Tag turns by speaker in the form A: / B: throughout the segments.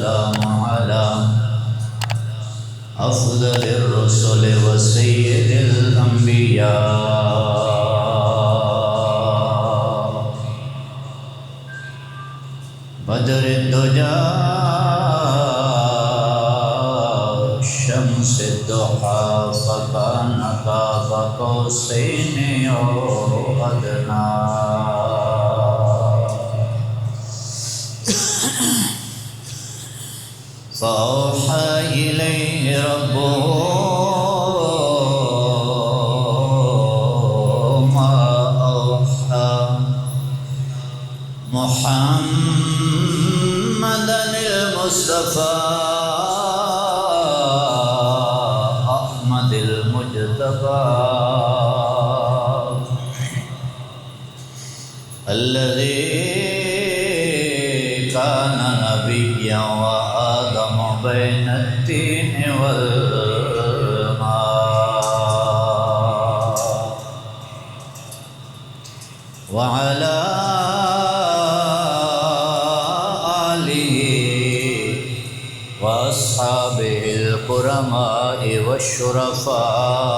A: والسلام على أفضل الرسل وسيد الأنبياء بدر الدجى شمس الضحى فكان قاب قوسين أو أدنى فأوحى إليه ربه ما أوحى محمدا المصطفى أحمد المجتبى الذي كان نبيا وآدم بين التين والماء وعلى آله وأصحابه الكرماء والشرفاء.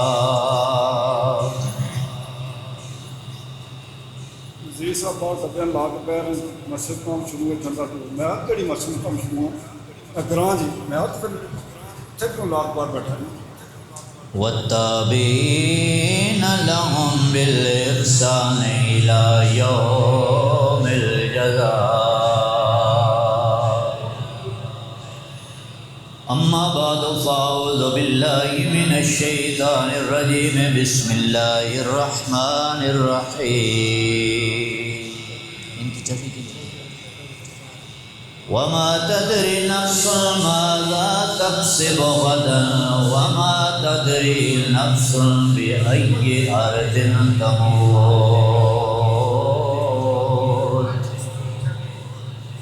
B: زی صاحب بہت ابین لا کے پیر مسجد کام شروع ہے جھنڈا تو میں کہڑی مسجد کام شروع اگراں جی میں پھر چکروں لاکھ بار بیٹھا ہوں.
A: والتابعين لهم بالإحسان إلى يوم الجزاء. أما بعد فأعوذ بالله من الشيطان الرجيم. بسم الله الرحمن الرحيم. وما تدري نفس ماذا تكسب غدا وما تدري نفس بأي أرض تموت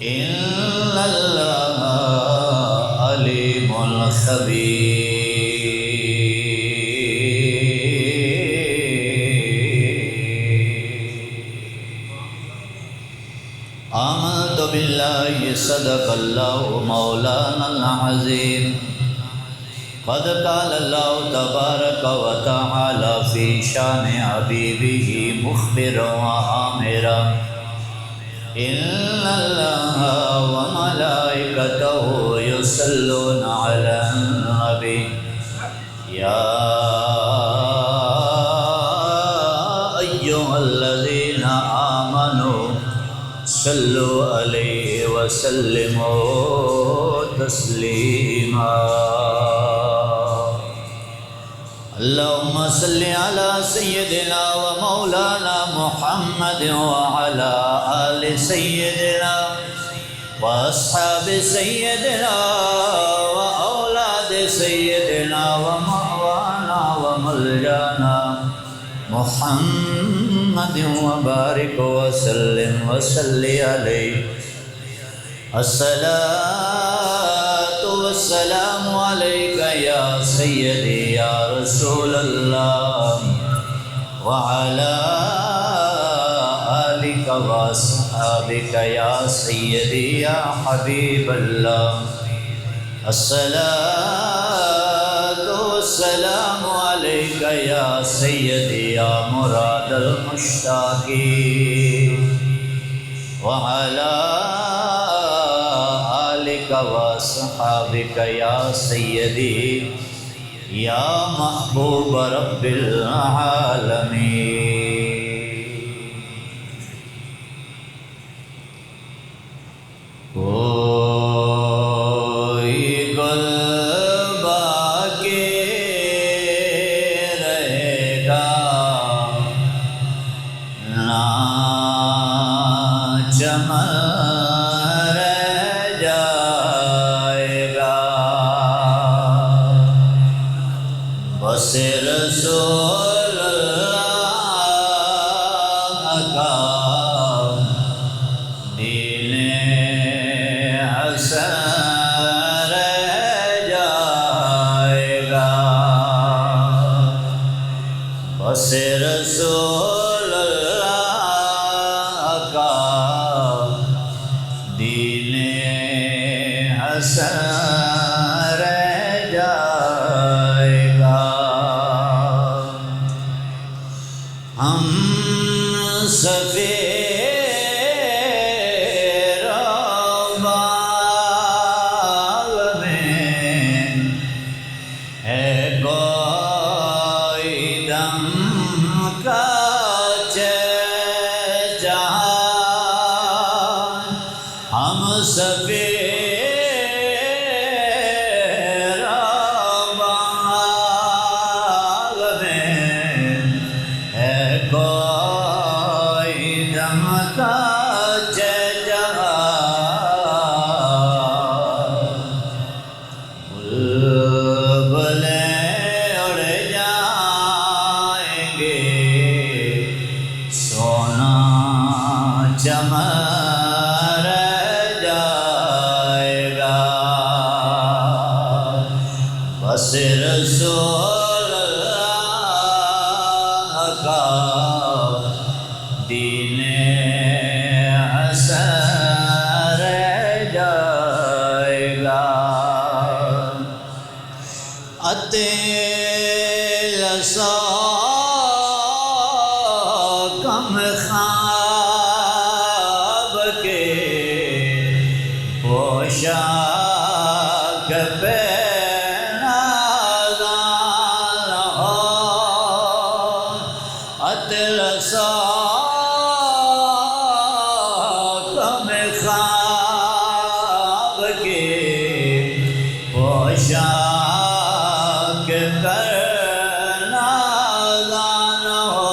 A: إن الله عليم خبير. آمنت بالله صدق الله مولانا العظيم. قد قال الله تبارك وتعالى في شان حبيبه مخبرا وآمرا إن الله وملائكته يصلون على النبي يا أيها الذين آمنوا صلوا عليه وسلموا تسليما. اللهم صل على سيدنا ومولانا محمد وعلى آل سيدنا وأصحاب سيدنا وأولاد سيدنا ومعوانا وملجانا محمد وبارك وسلم وصل عليه. الصلاة والسلام عليك يا سيدي يا رسول الله وعلى آلك وأصحابك يا سيدي يا حبيب الله. الصلاة والسلام عليك يا سيدي يا مراد المشتاقين وعلى آلك وأصحابك يا سيدي يا محبوب رب العالمين. رسول اللہ کا دین حسن رہ جائے گا. بس رسول اللہ کا دین اثر رہ جائے گا ہم سفیر باغ میں ہے کوئی دم کا جہاں ہم سفیر باغ میں ہے کوئی دم کا بلبلیں اڑ جائیں گے سونا چمن رہ جائے گا بس رسول اللہ کا دین حسن رہ جائے گا اتیل سو کم خواب کے پوشاک پہ نازان ہو اتیل سو کم خواب کے پوشاک پر نازان ہو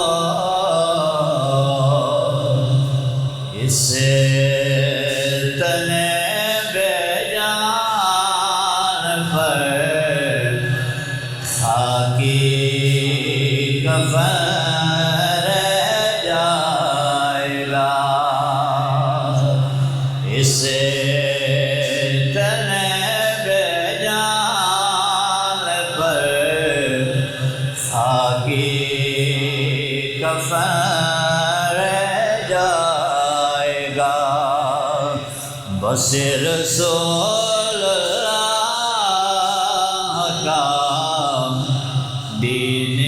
A: اس سے تنے بے جان پر خاکی کفن رہ جائے گا اس سے تنے بے جان پر خاکی کفن رہ جائے گا بس رسول اللہ کا دین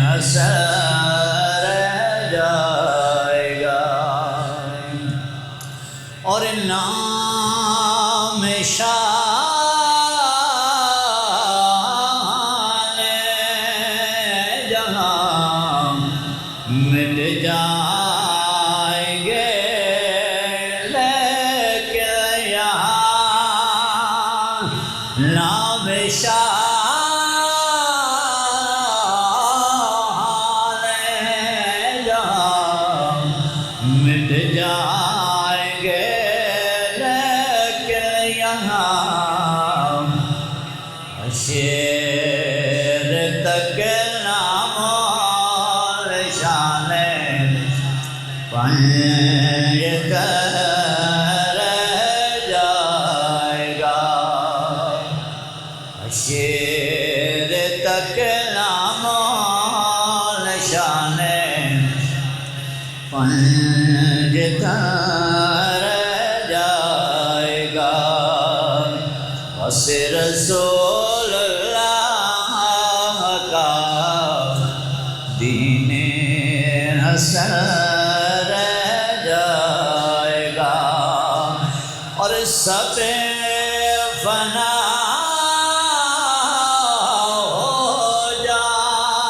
A: حسن رہ جائے گا اور نام شان جہاں مٹ جائیں گے لیکن یہاں نام شان جہاں مٹ جائیں گے شیر تک نام اور شان پنج کر رہ جائے گا شیر تک نام اور شان پنج کر رہ جائے گا بس رسول اللہ کا دین حسن رہ جائے گا اور سب فنا ہو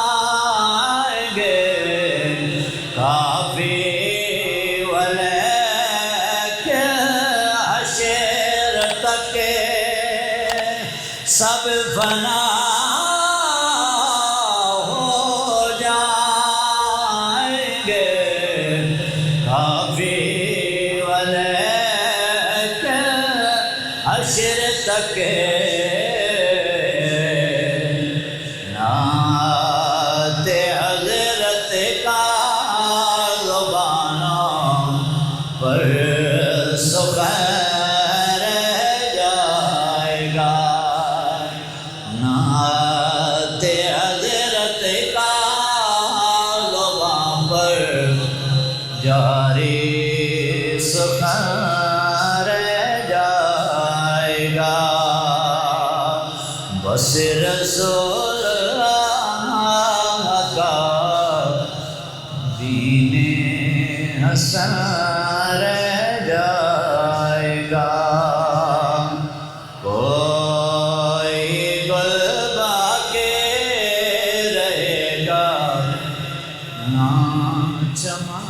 A: جائیں گے کافی سب فنا ہو جائیں گے کافی ولیکن حشر تک نعت حضرت کا زبانوں پر سخن جاری سخن رہ جائے بس رسول اللہ کا دین حسن رہ جائے گا، کوئی گل باقی رہے گا، نہ چمن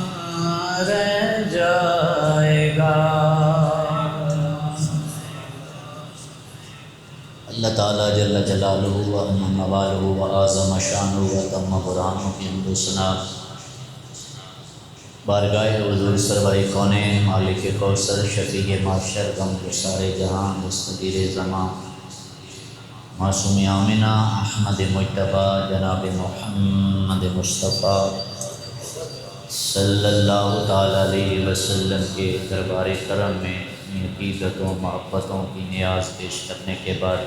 A: رہ جائے گا۔ اللہ تعالیٰ جل جلالہ و عظم نوالہ و اعظم شانہ و تم برہانہ کی حمد و ثنا بارگاہ حضور سرور کونین مالک کوثر شفیع معشر غم گسار جہان دستگیر زمان معصوم آمنہ احمد مجتبیٰ جناب محمد مصطفیٰ صلی اللہ تعالیٰ علیہ وسلم کے دربار کرم میں اپنی عقیدتوں محبتوں کی نیاز پیش کرنے کے بعد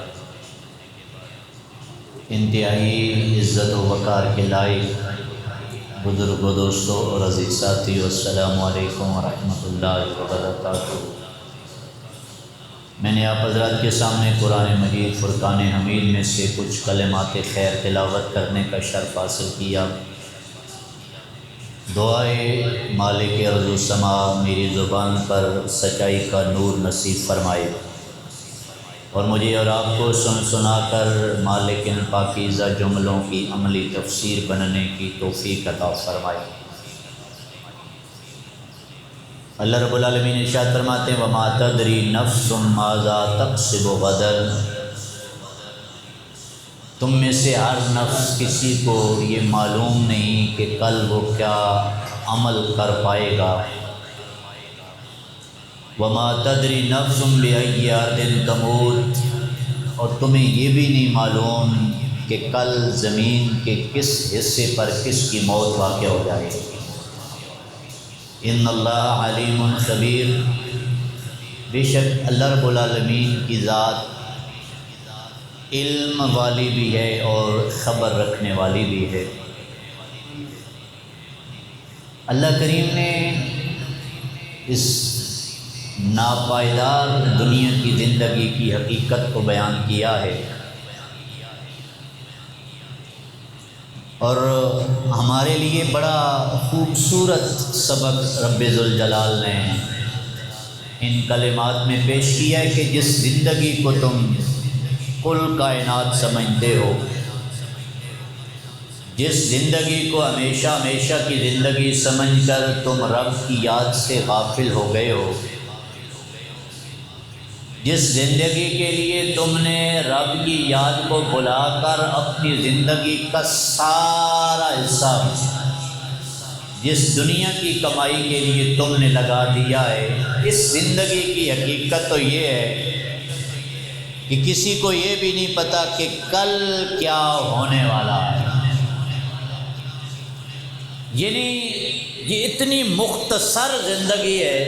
A: انتہائی عزت و وقار کے لائق بزرگ و دوستوں اور عزیز ساتھیو، السلام علیکم ورحمۃ اللہ وبرکاتہ۔ میں نے آپ حضرات کے سامنے قرآن مجید فرقان حمید میں سے کچھ کلمات خیر تلاوت کرنے کا شرف حاصل کیا۔ دعائے مالک ارض و سما میری زبان پر سچائی کا نور نصیب فرمائے اور مجھے اور آپ کو سن سنا کر مالک ان پاکیزہ جملوں کی عملی تفسیر بننے کی توفیق عطا فرمائے۔ اللہ رب العالمین ارشاد فرماتے ہیں وَمَا تَدْرِي نَفْسٌ مَاذَا تَكْسِبُ غَدًا، تم میں سے ہر نفس کسی کو یہ معلوم نہیں کہ کل وہ کیا عمل کر پائے گا۔ وَمَا تَدْرِي نَفْسٌ بِأَيِّ أَرْضٍ تَمُوتُ، اور تمہیں یہ بھی نہیں معلوم کہ کل زمین کے کس حصے پر کس کی موت واقع ہو جائے گی۔ ان اللہ علیم خبیر، بے شک اللہ رب العالمین کی ذات علم والی بھی ہے اور خبر رکھنے والی بھی ہے۔ اللہ کریم نے اس ناپائیدار دنیا کی زندگی کی حقیقت کو بیان کیا ہے اور ہمارے لیے بڑا خوبصورت سبق رب ذوالجلال نے ان کلمات میں پیش کیا ہے کہ جس زندگی کو تم کل کائنات سمجھتے ہو، جس زندگی کو ہمیشہ ہمیشہ کی زندگی سمجھ کر تم رب کی یاد سے غافل ہو گئے ہو، جس زندگی کے لیے تم نے رب کی یاد کو بھلا کر اپنی زندگی کا سارا حصہ جس دنیا کی کمائی کے لیے تم نے لگا دیا ہے، اس زندگی کی حقیقت تو یہ ہے کہ کسی کو یہ بھی نہیں پتا کہ کل کیا ہونے والا ہے۔ یعنی یہ اتنی مختصر زندگی ہے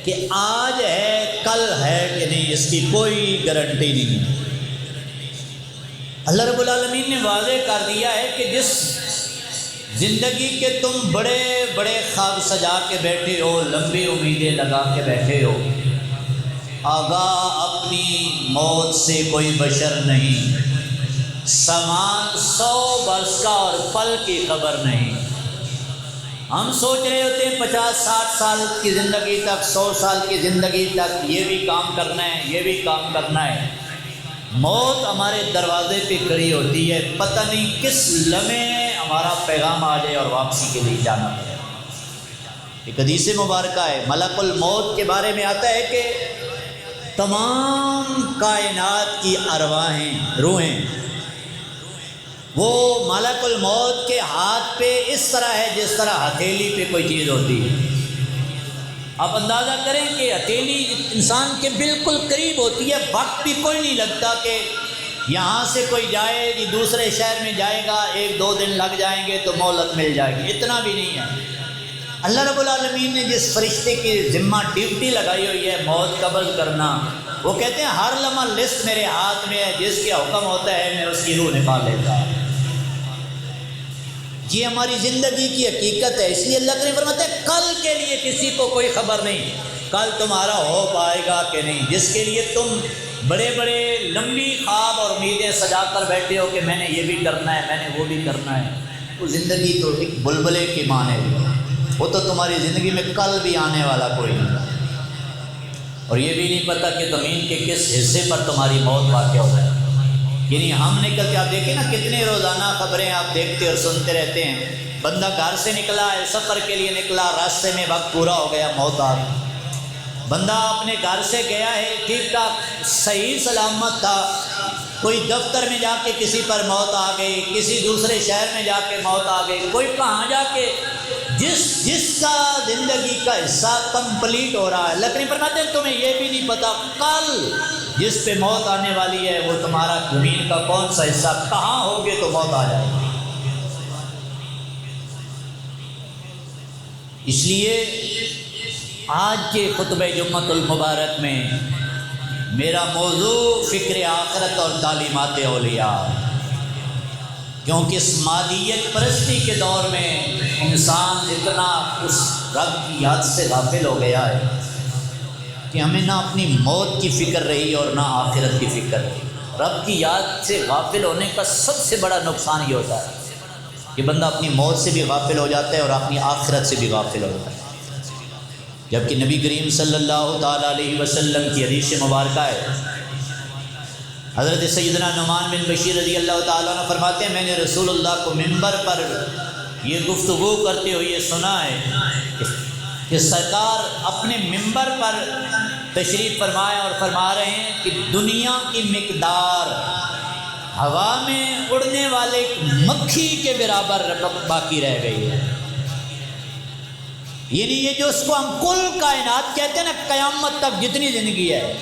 A: کہ آج ہے کل ہے کہ نہیں، اس کی کوئی گارنٹی نہیں۔ اللہ رب العالمین نے واضح کر دیا ہے کہ جس زندگی کے تم بڑے بڑے خواب سجا کے بیٹھے ہو، لمبی امیدیں لگا کے بیٹھے ہو، آگاہ اپنی موت سے کوئی بشر نہیں، سامان 100 برس کا اور پل کی خبر نہیں۔ ہم سوچ رہے ہوتے ہیں 50-60 سال کی زندگی تک، 100 سال کی زندگی تک یہ بھی کام کرنا ہے، یہ بھی کام کرنا ہے۔ موت ہمارے دروازے پہ کھڑی ہوتی ہے، پتہ نہیں کس لمحے ہمارا پیغام آ جائے اور واپسی کے لیے جانا پڑے۔ ایک حدیث مبارکہ ہے، ملک الموت کے بارے میں آتا ہے کہ تمام کائنات کی ارواحیں، روحیں، وہ ملک الموت کے ہاتھ پہ اس طرح ہے جس طرح ہتھیلی پہ کوئی چیز ہوتی ہے۔ آپ اندازہ کریں کہ ہتھیلی انسان کے بالکل قریب ہوتی ہے، وقت بھی کوئی نہیں لگتا کہ یہاں سے کوئی جائے کہ دوسرے شہر میں جائے گا، 1-2 دن لگ جائیں گے تو مہلت مل جائے گی، اتنا بھی نہیں ہے۔ اللہ رب العالمین نے جس فرشتے کی ذمہ ڈیوٹی لگائی ہوئی ہے موت قبض کرنا، وہ کہتے ہیں ہر لمحہ لسٹ میرے ہاتھ میں ہے، جس کے حکم ہوتا ہے میں اس کی روح نکال لیتا ہوں۔ یہ ہماری زندگی کی حقیقت ہے، اس لیے اللہ نے فرماتا ہے کل کے لیے کسی کو کوئی خبر نہیں۔ کل تمہارا ہو پائے گا کہ نہیں، جس کے لیے تم بڑے بڑے لمبی خواب اور امیدیں سجا کر بیٹھے ہو کہ میں نے یہ بھی کرنا ہے، میں نے وہ بھی کرنا ہے، وہ زندگی تو ایک بلبلے کی مانے، وہ تو تمہاری زندگی میں کل بھی آنے والا کوئی نہیں، اور یہ بھی نہیں پتہ کہ زمین کے کس حصے پر تمہاری موت واقع ہو جائے۔ یعنی ہم نکل کے آپ دیکھیں نا، کتنے روزانہ خبریں آپ دیکھتے اور سنتے رہتے ہیں، بندہ گھر سے نکلا ہے، سفر کے لیے نکلا، راستے میں وقت پورا ہو گیا، موت آ گئی۔ بندہ اپنے گھر سے گیا ہے، ٹھیک ٹھاک صحیح سلامت تھا، کوئی دفتر میں جا کے کسی پر موت آ گئی، کسی دوسرے شہر میں جا کے موت آ گئی، کوئی کہاں جا کے جس کا زندگی کا حصہ کمپلیٹ ہو رہا ہے، لیکن فرماتے ہیں تمہیں یہ بھی نہیں پتا کل جس پہ موت آنے والی ہے وہ تمہارا زمین کا کون سا حصہ، کہاں ہوگے تو موت آ جائے گی۔ اس لیے آج کے خطبہ جمعۃ المبارک میں میرا موضوع فکر آخرت اور تعلیمات اولیاء، کیونکہ اس مادیت پرستی کے دور میں انسان اتنا اس رب کی یاد سے غافل ہو گیا ہے کہ ہمیں نہ اپنی موت کی فکر رہی اور نہ آخرت کی فکر رہی۔ رب کی یاد سے غافل ہونے کا سب سے بڑا نقصان یہ ہوتا ہے کہ بندہ اپنی موت سے بھی غافل ہو جاتا ہے اور اپنی آخرت سے بھی غافل ہو جاتا ہے، جبکہ نبی کریم صلی اللہ تعالیٰ علیہ وسلم کی حدیث مبارکہ ہے، حضرت سیدنا نعمان بن بشیر رضی اللہ تعالیٰ عنہ فرماتے ہیں میں نے رسول اللہ کو منبر پر یہ گفتگو کرتے ہوئے سنا ہے کہ سرکار اپنے منبر پر تشریف فرمایا اور فرما رہے ہیں کہ دنیا کی مقدار ہوا میں اڑنے والے مکھی کے برابر باقی رہ گئی ہے، یعنی یہ جو اس کو ہم کل کائنات کہتے ہیں نا، قیامت تک جتنی زندگی ہے،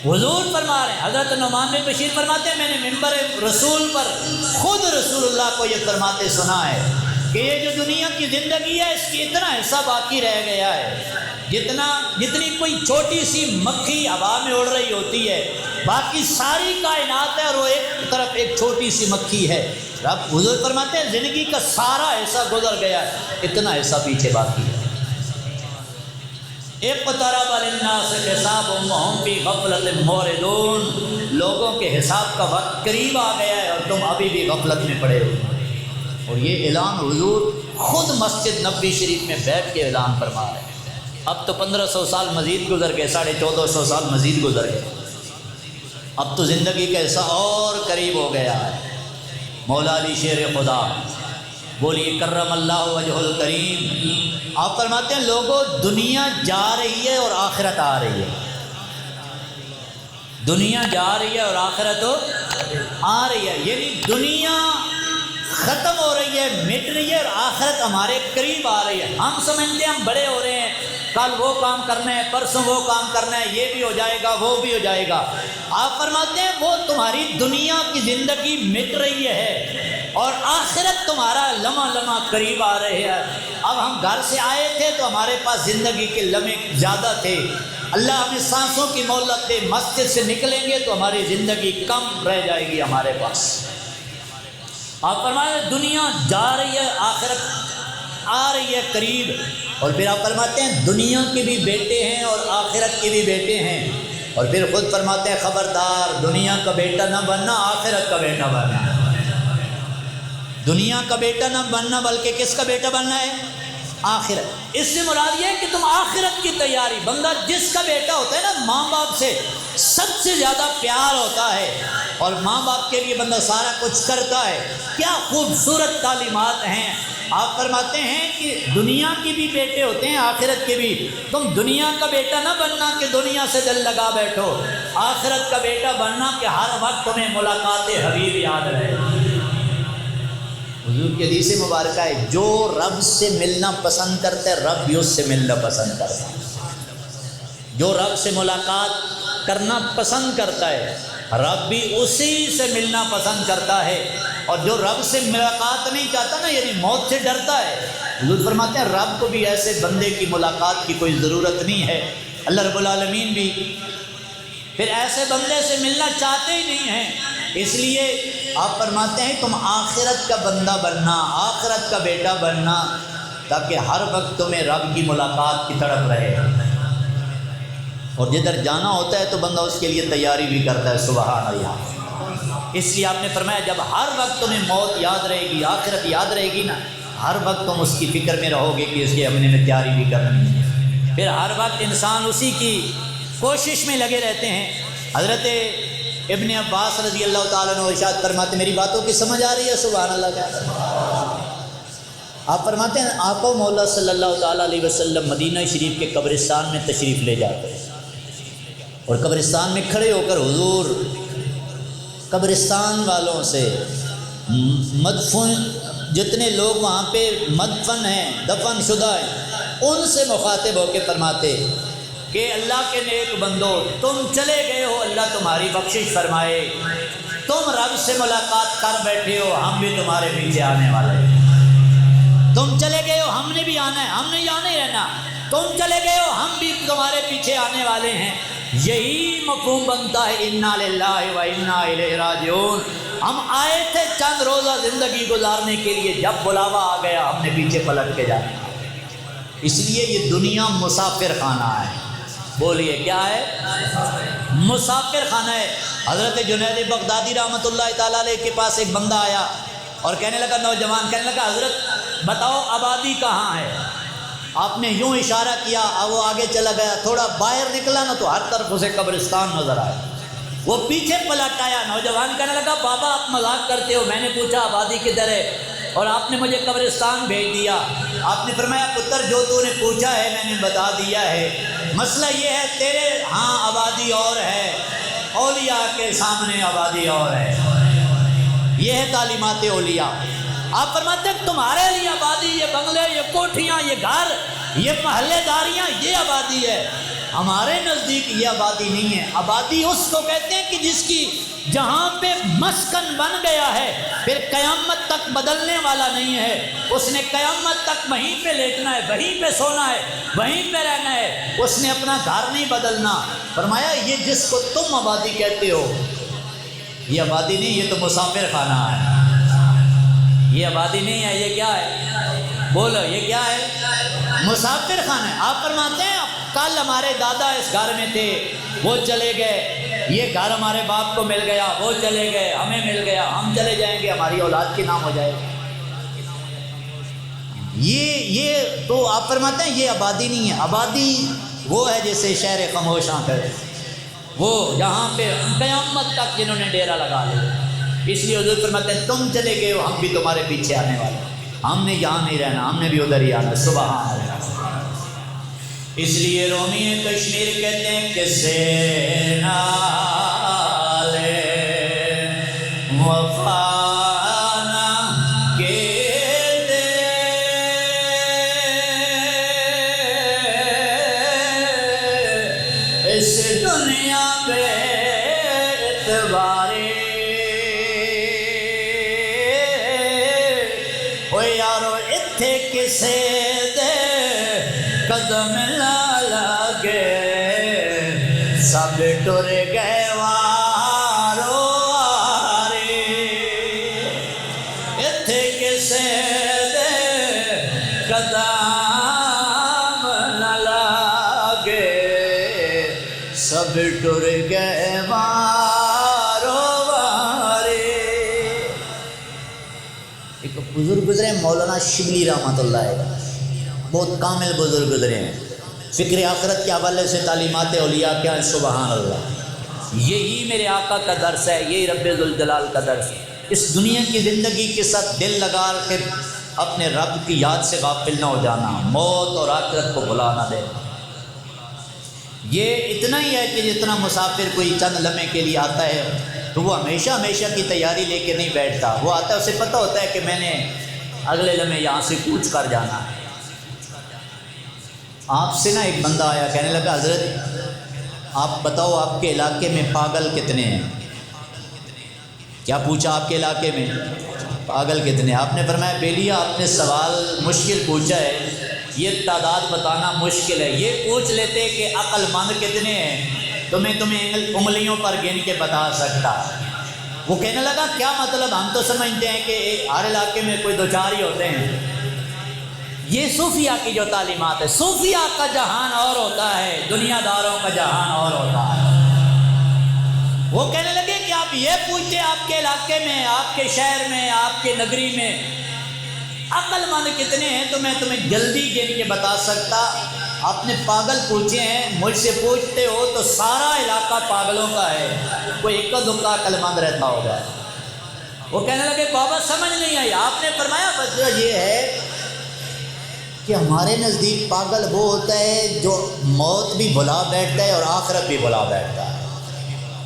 A: حضور فرما رہے ہیں، حضرت نعمان بن بشیر فرماتے ہیں میں نے منبر رسول پر خود رسول اللہ کو یہ فرماتے سنا ہے کہ یہ جو دنیا کی زندگی ہے اس کی اتنا حصہ باقی رہ گیا ہے، جتنی کوئی چھوٹی سی مکھی ہوا میں اڑ رہی ہوتی ہے، باقی ساری کائنات ہے اور وہ ایک طرف ایک چھوٹی سی مکھی ہے۔ رب حضور فرماتے ہیں زندگی کا سارا حصہ گزر گیا ہے، اتنا حصہ پیچھے باقی ہے۔ اقترب للناس حسابهم وهم في غفلة معرضون، لوگوں کے حساب کا وقت قریب آ گیا ہے اور تم ابھی بھی غفلت میں پڑے ہو۔ اور یہ اعلان حضور خود مسجد نبوی شریف میں بیٹھ کے اعلان فرما رہے ہیں۔ اب تو 1500 سال مزید گزر گئے، 1450 سال مزید گزر گئے، اب تو زندگی کا حصہ اور قریب ہو گیا ہے۔ مولا علی شیر خدا بولیے کرم اللہ وجہ الکریم، آپ فرماتے ہیں لوگوں دنیا جا رہی ہے اور آخرت آ رہی ہے، دنیا جا رہی ہے اور آخرت آ رہی ہے، یعنی دنیا ختم ہو رہی ہے، مٹ رہی ہے، اور آخرت ہمارے قریب آ رہی ہے۔ ہم سمجھتے ہیں ہم بڑے ہو رہے ہیں، کل وہ کام کرنا ہے، پرسوں وہ کام کرنا ہے، یہ بھی ہو جائے گا وہ بھی ہو جائے گا۔ آپ فرماتے ہیں وہ تمہاری دنیا کی زندگی مٹ رہی ہے اور آخرت تمہارا لمحہ لمحہ قریب آ رہے ہیں۔ اب ہم گھر سے آئے تھے تو ہمارے پاس زندگی کے لمحے زیادہ تھے، اللہ ہمیں سانسوں کی مہلت دے، مسجد سے نکلیں گے تو ہماری زندگی کم رہ جائے گی ہمارے پاس۔ آپ فرماتے ہیں دنیا جا رہی ہے، آخرت آ رہی ہے قریب، اور پھر آپ فرماتے ہیں دنیا کے بھی بیٹے ہیں اور آخرت کے بھی بیٹے ہیں، اور پھر خود فرماتے ہیں خبردار دنیا کا بیٹا نہ بننا، آخرت کا بیٹا بننا۔ دنیا کا بیٹا نہ بننا بلکہ کس کا بیٹا بننا ہے؟ آخرت۔ اس سے مراد یہ ہے کہ تم آخرت کی تیاری، بندہ جس کا بیٹا ہوتا ہے نا، ماں باپ سے سب سے زیادہ پیار ہوتا ہے اور ماں باپ کے لیے بندہ سارا کچھ کرتا ہے۔ کیا خوبصورت تعلیمات ہیں۔ آپ فرماتے ہیں کہ دنیا کے بھی بیٹے ہوتے ہیں، آخرت کے بھی۔ تم دنیا کا بیٹا نہ بننا کہ دنیا سے دل لگا بیٹھو، آخرت کا بیٹا بننا کہ ہر وقت تمہیں ملاقات حبیب یاد رہے۔ حضور کی حدیث مبارکہ ہے جو رب سے ملنا پسند کرتا ہے رب بھی اس سے ملنا پسند کرتا ہے، جو رب سے ملاقات کرنا پسند کرتا ہے رب بھی اسی سے ملنا پسند کرتا ہے، اور جو رب سے ملاقات نہیں چاہتا نا، یعنی موت سے ڈرتا ہے، حضور فرماتے ہیں رب کو بھی ایسے بندے کی ملاقات کی کوئی ضرورت نہیں ہے۔ اللہ رب العالمین بھی پھر ایسے بندے سے ملنا چاہتے ہی نہیں ہیں۔ اس لیے آپ فرماتے ہیں تم آخرت کا بندہ بننا، آخرت کا بیٹا بننا، تاکہ ہر وقت تمہیں رب کی ملاقات کی طرف رہے۔ اور جدھر جانا ہوتا ہے تو بندہ اس کے لیے تیاری بھی کرتا ہے. سبحان اللہ. اس لیے آپ نے فرمایا جب ہر وقت تمہیں موت یاد رہے گی، آخرت یاد رہے گی نا، ہر وقت تم اس کی فکر میں رہو گے کہ اس کے اپنے میں تیاری بھی کرنی ہے. پھر ہر وقت انسان اسی کی کوشش میں لگے رہتے ہیں. حضرت ابن عباس رضی اللہ تعالیٰ عنہ ارشاد فرماتے، میری باتوں کی سمجھ آ رہی ہے؟ سبحان اللہ. کیا آپ فرماتے ہیں آقا و مولا صلی اللہ تعالیٰ علیہ وسلم مدینہ شریف کے قبرستان میں تشریف لے جاتے ہیں اور قبرستان میں کھڑے ہو کر حضور قبرستان والوں سے، مدفن جتنے لوگ وہاں پہ مدفن ہیں، دفن شدہ ہیں، ان سے مخاطب ہو کے فرماتے کہ اللہ کے نیک بندو، تم چلے گئے ہو، اللہ تمہاری بخشش فرمائے، تم رب سے ملاقات کر بیٹھے ہو، ہم بھی تمہارے پیچھے آنے والے ہیں. تم چلے گئے ہو، ہم نے بھی آنا ہے، ہم نے یہاں نہیں رہنا. تم چلے گئے ہو، ہم بھی تمہارے پیچھے آنے والے ہیں. یہی مفہوم بنتا ہے انا للہ و انا الیہ راجعون. ہم آئے تھے چند روزہ زندگی گزارنے کے لیے، جب بلاوا آ گیا ہم نے پیچھے پلٹ کے جانا. اس لیے یہ دنیا مسافر خانہ ہے. بولیے کیا ہے؟ مسافر خانہ ہے. حضرت جنید بغدادی رحمۃ اللہ تعالیٰ علیہ کے پاس ایک بندہ آیا اور کہنے لگا، نوجوان کہنے لگا، حضرت بتاؤ آبادی کہاں ہے؟ آپ نے یوں اشارہ کیا، اب وہ آگے چلا گیا، تھوڑا باہر نکلا نا تو ہر طرف اسے قبرستان نظر آیا. وہ پیچھے پلٹ آیا. نوجوان کہنے لگا، بابا آپ مذاق کرتے ہو، میں نے پوچھا آبادی کدھر ہے اور آپ نے مجھے قبرستان بھیج دیا. آپ نے فرمایا، پتر جو تو نے پوچھا ہے میں نے بتا دیا ہے. مسئلہ یہ ہے تیرے ہاں آبادی اور ہے، اولیاء کے سامنے آبادی اور ہے. یہ ہے تعلیمات اولیاء. آپ فرماتے ہیں تمہارے لیے آبادی، یہ بنگلے، یہ کوٹھیاں، یہ گھر، یہ محلے داریاں، یہ آبادی ہے. ہمارے نزدیک یہ آبادی نہیں ہے. آبادی اس کو کہتے ہیں کہ جس کی جہاں پہ مسکن بن گیا ہے پھر قیامت تک بدلنے والا نہیں ہے. اس نے قیامت تک وہیں پہ لیٹنا ہے، وہیں پہ سونا ہے، وہیں پہ رہنا ہے. اس نے اپنا گھر نہیں بدلنا. فرمایا یہ جس کو تم آبادی کہتے ہو یہ آبادی نہیں، یہ تو مسافر خانہ ہے. یہ آبادی نہیں ہے، یہ کیا ہے؟ بولو یہ کیا ہے؟ مسافر خانہ ہے. آپ فرماتے ہیں کل ہمارے دادا اس گھر میں تھے، وہ چلے گئے، یہ گھر ہمارے باپ کو مل گیا، وہ چلے گئے، ہمیں مل گیا، ہم چلے جائیں گے، ہماری اولاد کے نام ہو جائے گا. یہ تو آپ فرماتے ہیں یہ آبادی نہیں ہے. آبادی وہ ہے جیسے شہر خاموشاں کرے، وہ جہاں پہ قیامت تک جنہوں نے ڈیرا لگا لیا. اس لیے حضور فرماتے ہیں تم چلے گئے ہو، ہم بھی تمہارے پیچھے آنے والے. ہم نے یہاں نہیں رہنا، ہم نے بھی ادھر ہی آنا. سبحان اللہ. اس لیے رومی کشمیر کہتے ہیں کہ سے نال وفانا کے دے اس دنیا پہ اعتبارے. او یارو اتھے کسے دے قدم نہ لگے، سب ٹر گئے وارو وارے. اتھے کسے دے قدم نہ لگے، سب ٹر گئے وارو وارے. ایک بزرگ گزرے مولانا شبلی رحمۃ اللہ علیہ، بہت کامل بزرگ گزرے ہیں. فکر آخرت کے حوالے سے تعلیمات اولیاء کیا ہے؟ سبحان اللہ. یہی میرے آقا کا درس ہے، یہی رب ذوالجلال کا درس ہے. اس دنیا کی زندگی کے ساتھ دل لگا کے اپنے رب کی یاد سے غافل نہ ہو جانا، موت اور آخرت کو بھلا نہ دینا. یہ اتنا ہی ہے کہ جتنا مسافر کوئی چند لمحے کے لیے آتا ہے تو وہ ہمیشہ ہمیشہ کی تیاری لے کے نہیں بیٹھتا. وہ آتا ہے، اسے پتہ ہوتا ہے کہ میں نے اگلے لمحے یہاں سے کوچ کر جانا ہے. آپ سے نا ایک بندہ آیا، کہنے لگا حضرت آپ بتاؤ آپ کے علاقے میں پاگل کتنے ہیں؟ کیا پوچھا آپ کے علاقے میں پاگل کتنے؟ آپ نے فرمایا بیلیا آپ نے سوال مشکل پوچھا ہے، یہ تعداد بتانا مشکل ہے. یہ پوچھ لیتے کہ عقل مند کتنے ہیں تو میں تمہیں انگلیوں پر گن کے بتا سکتا. وہ کہنے لگا کیا مطلب؟ ہم تو سمجھتے ہیں کہ ہر علاقے میں کوئی دو چار ہی ہوتے ہیں. یہ صوفیہ کی جو تعلیمات ہے، صوفیہ کا جہان اور ہوتا ہے، دنیا داروں کا جہان اور ہوتا ہے۔ وہ کہنے لگے کہ آپ یہ پوچھتے آپ کے علاقے میں، آپ کے شہر میں، آپ کے نگری میں عقل مند کتنے ہیں تو میں تمہیں جلدی گن کے بتا سکتا۔ آپ نے پاگل پوچھے ہیں، مجھ سے پوچھتے ہو تو سارا علاقہ پاگلوں کا ہے، کوئی اکا دکا عقل مند رہتا ہوگا۔ وہ کہنے لگے بابا سمجھ نہیں آئی۔ آپ نے فرمایا مسئلہ یہ ہے کہ ہمارے نزدیک پاگل وہ ہوتا ہے جو موت بھی بھلا بیٹھتا ہے اور آخرت بھی بھلا بیٹھتا ہے،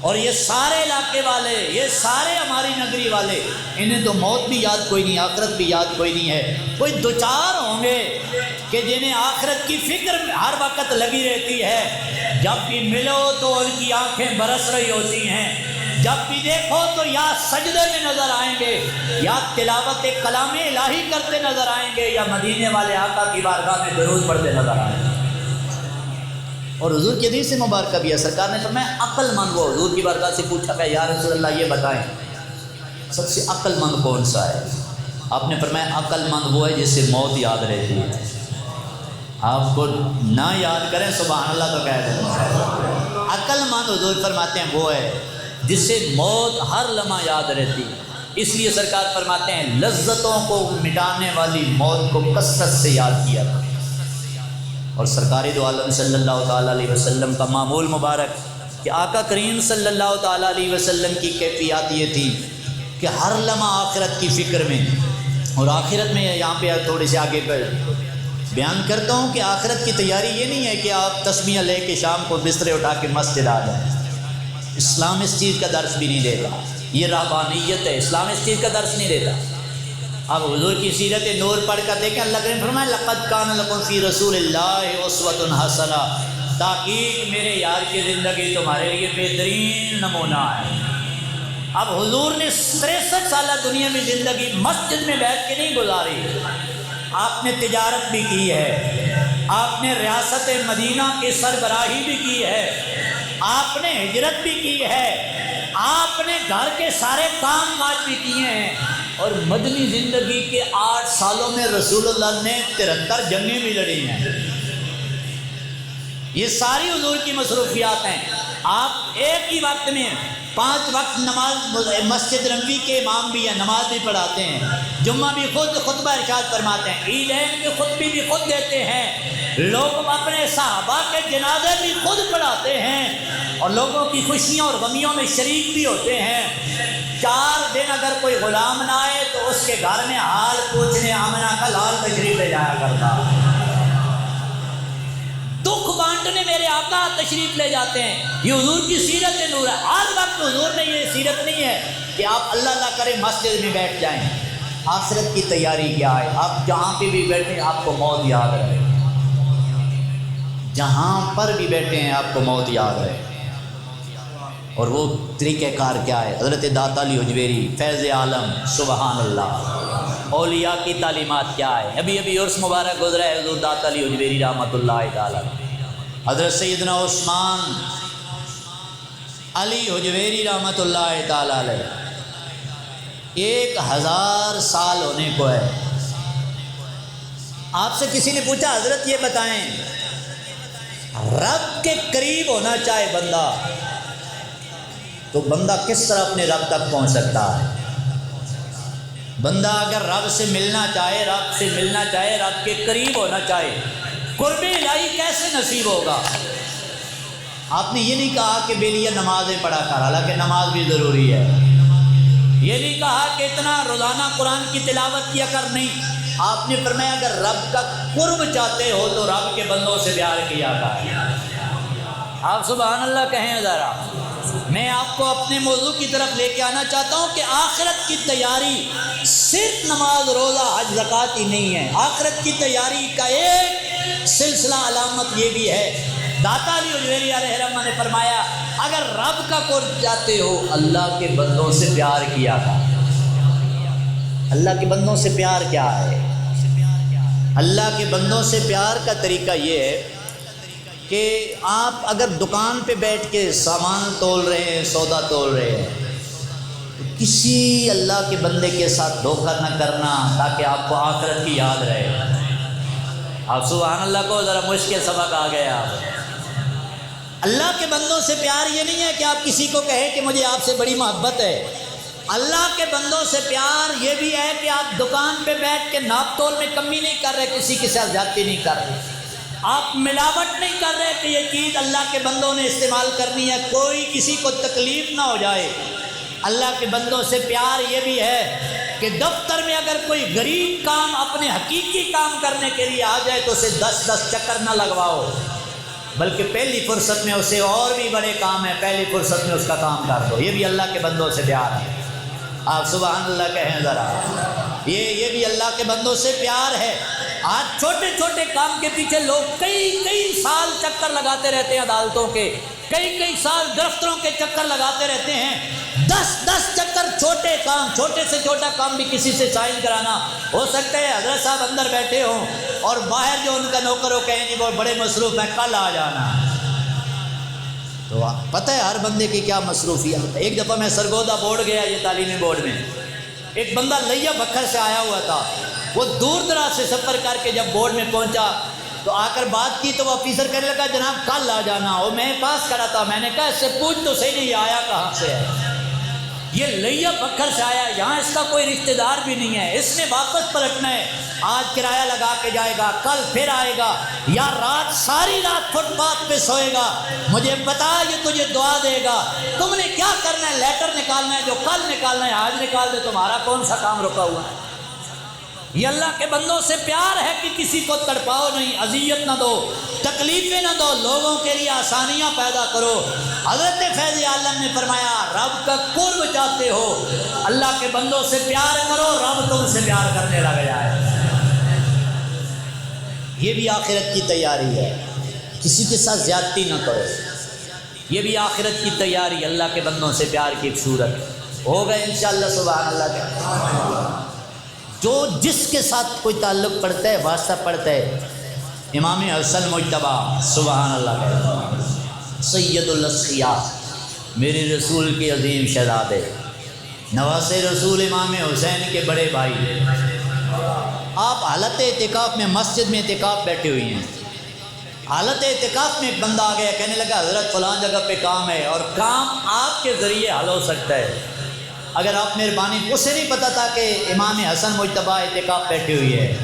A: اور یہ سارے علاقے والے، یہ سارے ہماری نگری والے، انہیں تو موت بھی یاد کوئی نہیں، آخرت بھی یاد کوئی نہیں ہے۔ کوئی دو چار ہوں گے کہ جنہیں آخرت کی فکر ہر وقت لگی رہتی ہے، جب بھی ملو تو ان کی آنکھیں برس رہی ہوتی ہیں، جب بھی دیکھو تو یا سجدے میں نظر آئیں گے، یا تلاوت کلام الہی کرتے نظر آئیں گے، یا مدینے والے آقا کی بارگاہ میں درود پڑھتے نظر آئیں گے۔ اور حضور کی حدیث سے مبارکہ بھی ہے، سرکار نے فرمایا عقل مند وہ حضور کی بارگاہ سے پوچھا کہ یا رسول اللہ یہ بتائیں سب سے عقل مند کون سا ہے؟ آپ نے فرمایا عقل مند وہ ہے جس سے موت یاد رہتی ہے۔ آپ کو نہ یاد کریں سبحان اللہ تو کہہ دیں۔ عقل مند حضور فرماتے ہیں وہ ہے جس سے موت ہر لمحہ یاد رہتی ہے۔ اس لیے سرکار فرماتے ہیں لذتوں کو مٹانے والی موت کو کثرت سے یاد کیا کرو۔ اور سرکار دو عالم صلی اللہ تعالیٰ علیہ وسلم کا معمول مبارک کہ آقا کریم صلی اللہ تعالیٰ علیہ وسلم کی کیفیات یہ تھی کہ ہر لمحہ آخرت کی فکر میں، اور آخرت میں یہاں پہ تھوڑے سے آگے پر بیان کرتا ہوں کہ آخرت کی تیاری یہ نہیں ہے کہ آپ تسبیحیں لے کے شام کو بسترے اٹھا کے مسجد آ جائیں۔ اسلام اس چیز کا درس بھی نہیں دیتا، یہ رہبانیت ہے، اسلام اس چیز کا درس نہیں دیتا۔ اب حضور کی سیرت نور پڑھ کر دیکھیں، اللہ کریم فرمائے لقد کان لکم فی رسول اللہ اسوۃ حسنہ، تحقیق میرے یار کی زندگی تمہارے لیے بہترین نمونہ ہے۔ اب حضور نے 63 سالہ دنیا میں زندگی مسجد میں بیٹھ کے نہیں گزاری، آپ نے تجارت بھی کی ہے، آپ نے ریاست مدینہ کی سربراہی بھی کی ہے، آپ نے ہجرت بھی کی ہے، آپ نے گھر کے سارے کام کاج بھی کیے ہیں، اور مدنی زندگی کے 8 سالوں میں رسول اللہ نے 73 جنگیں بھی لڑی ہیں۔ یہ ساری حضور کی مصروفیات ہیں۔ آپ ایک ہی وقت میں 5 وقت نماز، مسجد نبوی کے امام بھی ہیں، نماز بھی پڑھاتے ہیں، جمعہ بھی خود خطبہ ارشاد فرماتے ہیں، عیدین کے خطبے بھی خود دیتے ہیں، لوگ اپنے صحابہ کے جنازے بھی خود پڑھاتے ہیں، اور لوگوں کی خوشیوں اور غمیوں میں شریک بھی ہوتے ہیں۔ 4 دن اگر کوئی غلام نہ آئے تو اس کے گھر میں حال پوچھنے آمنہ کا لال تشریف لے جایا کرتا، دکھ بانٹنے میرے آقا تشریف لے جاتے ہیں۔ یہ حضور کی سیرت نور ہے۔ ہر وقت حضور نے یہ سیرت نہیں ہے کہ آپ اللہ اللہ کرے مسجد میں بیٹھ جائیں۔ آخرت کی تیاری کیا ہے؟ آپ جہاں پہ بھی بیٹھیں آپ کو موت یاد رہے، جہاں پر بھی بیٹھے ہیں آپ کو موت یاد رہے۔ اور وہ طریقہ کار کیا ہے؟ حضرت داتا علی حجویری فیض عالم سبحان اللہ، اولیاء کی تعلیمات کیا ہے؟ ابھی عرس مبارک گزرا ہے حضور داتا علی حجویری رحمۃ اللہ تعالی، حضرت سیدنا عثمان علی حجویری رحمۃ اللہ تعالی علیہ 1000 سال ہونے کو ہے۔ آپ سے کسی نے پوچھا حضرت یہ بتائیں رب کے قریب ہونا چاہے بندہ تو بندہ کس طرح اپنے رب تک پہنچ سکتا ہے؟ بندہ اگر رب سے ملنا چاہے، رب کے قریب ہونا چاہے، قرب الہی کیسے نصیب ہوگا؟ آپ نے یہ نہیں کہا کہ بے لیے نمازیں پڑھا کر، حالانکہ نماز بھی ضروری ہے۔ یہ نہیں کہا کہ اتنا روزانہ قرآن کی تلاوت کیا کر، نہیں۔ آپ نے فرمایا اگر رب کا قرب چاہتے ہو تو رب کے بندوں سے پیار کیا کر۔ آپ سبحان اللہ کہیں ذرا۔ میں آپ کو اپنے موضوع کی طرف لے کے آنا چاہتا ہوں کہ آخرت کی تیاری صرف نماز روزہ حج زکوٰۃ ہی نہیں ہے، آخرت کی تیاری کا ایک سلسلہ علامت یہ بھی ہے۔ داتا علی حجویری علیہ رحمہ نے فرمایا اگر رب کا قرب چاہتے ہو اللہ کے بندوں سے پیار کیا تھا۔ اللہ کے بندوں سے پیار کیا ہے؟ اللہ کے بندوں سے پیار کا طریقہ یہ ہے کہ آپ اگر دکان پہ بیٹھ کے سامان تول رہے ہیں، سودا تول رہے ہیں، تو کسی اللہ کے بندے کے ساتھ دھوکہ نہ کرنا تاکہ آپ کو آخرت کی یاد رہے۔ آپ سبحان اللہ کو ذرا مشکل سبق آ گیا. اللہ کے بندوں سے پیار یہ نہیں ہے کہ آپ کسی کو کہیں کہ مجھے آپ سے بڑی محبت ہے. اللہ کے بندوں سے پیار یہ بھی ہے کہ آپ دکان پہ بیٹھ کے ناپ تول میں کمی نہیں کر رہے, کسی کے ساتھ زیادتی نہیں کر رہے, آپ ملاوٹ نہیں کر رہے کہ یہ چیز اللہ کے بندوں نے استعمال کرنی ہے, کوئی کسی کو تکلیف نہ ہو جائے. اللہ کے بندوں سے پیار یہ بھی ہے کہ دفتر میں اگر کوئی غریب کام اپنے حقیقی کام کرنے کے لیے آ جائے تو اسے 10 چکر نہ لگواؤ, بلکہ پہلی فرصت میں اسے اور بھی بڑے کام ہیں, پہلی فرصت میں اس کا کام کر دو. یہ بھی اللہ کے بندوں سے پیار ہے. آپ سبحان اللہ کہیں ذرا. یہ بھی اللہ کے بندوں سے پیار ہے. آج چھوٹے چھوٹے کام کے پیچھے لوگ کئی سال چکر لگاتے رہتے ہیں عدالتوں کے, کئی سال دفتروں کے چکر لگاتے رہتے ہیں. 10 چکر چھوٹے کام, چھوٹے سے چھوٹا کام بھی کسی سے سائن کرانا. ہو سکتا ہے حضرت صاحب اندر بیٹھے ہوں اور باہر جو ان کا نوکر ہو کہیں جی وہ بڑے مصروف ہیں, کل آ جانا. تو پتہ ہے ہر بندے کی کیا مصروفیات ہے. ایک دفعہ میں سرگودا بورڈ گیا, یہ تعلیمی بورڈ میں, ایک بندہ لیا بکھر سے آیا ہوا تھا. وہ دور دراز سے سفر کر کے جب بورڈ میں پہنچا تو آ کر بات کی تو وہ آفیسر کہنے لگا جناب کل آ جانا. وہ میں پاس کھڑا تھا, میں نے کہا اس سے پوچھ تو صحیح نہیں یہ آیا کہاں سے ہے, یہ لیا بکھر سے آیا, یہاں اس کا کوئی رشتہ دار بھی نہیں ہے, اس نے واپس پلٹنا ہے. آج کرایہ لگا کے جائے گا, کل پھر آئے گا, یا رات ساری رات فٹ پاتھ پہ سوئے گا. مجھے پتا یہ تجھے دعا دے گا. تم نے کیا کرنا ہے, لیٹر نکالنا ہے, جو کل نکالنا ہے آج نکال دے, تمہارا کون سا کام رکا ہوا ہے. یہ اللہ کے بندوں سے پیار ہے کہ کسی کو تڑپاؤ نہیں, اذیت نہ دو, تکلیفیں نہ دو, لوگوں کے لیے آسانیاں پیدا کرو. حضرت فیض عالم نے فرمایا رب کا قرب چاہتے ہو, اللہ کے بندوں سے پیار کرو, رب تم سے پیار کرنے لگ جائے. یہ بھی آخرت کی تیاری ہے, کسی کے ساتھ زیادتی نہ کرو. یہ بھی آخرت کی تیاری, اللہ کے بندوں سے پیار کی ایک صورت ہوگا انشاءاللہ. سبحان اللہ کا جو جس کے ساتھ کوئی تعلق پڑتا ہے, واسطہ پڑتا ہے, امام حسن مجتبی سبحان اللہ کا سید الاسقیاء, میرے رسول کے عظیم شہزادے, نواز رسول امام حسین کے بڑے بھائی. آپ حالت اعتکاف میں, مسجد میں اعتکاف بیٹھے ہوئی ہیں. حالت اعتکاف میں ایک بندہ آ گیا, کہنے لگا حضرت فلاں جگہ پہ کام ہے اور کام آپ کے ذریعے حل ہو سکتا ہے, اگر آپ مہربانی. اسے نہیں پتا تھا کہ امام حسن مجتبی اعتکاف بیٹھی ہوئی ہے.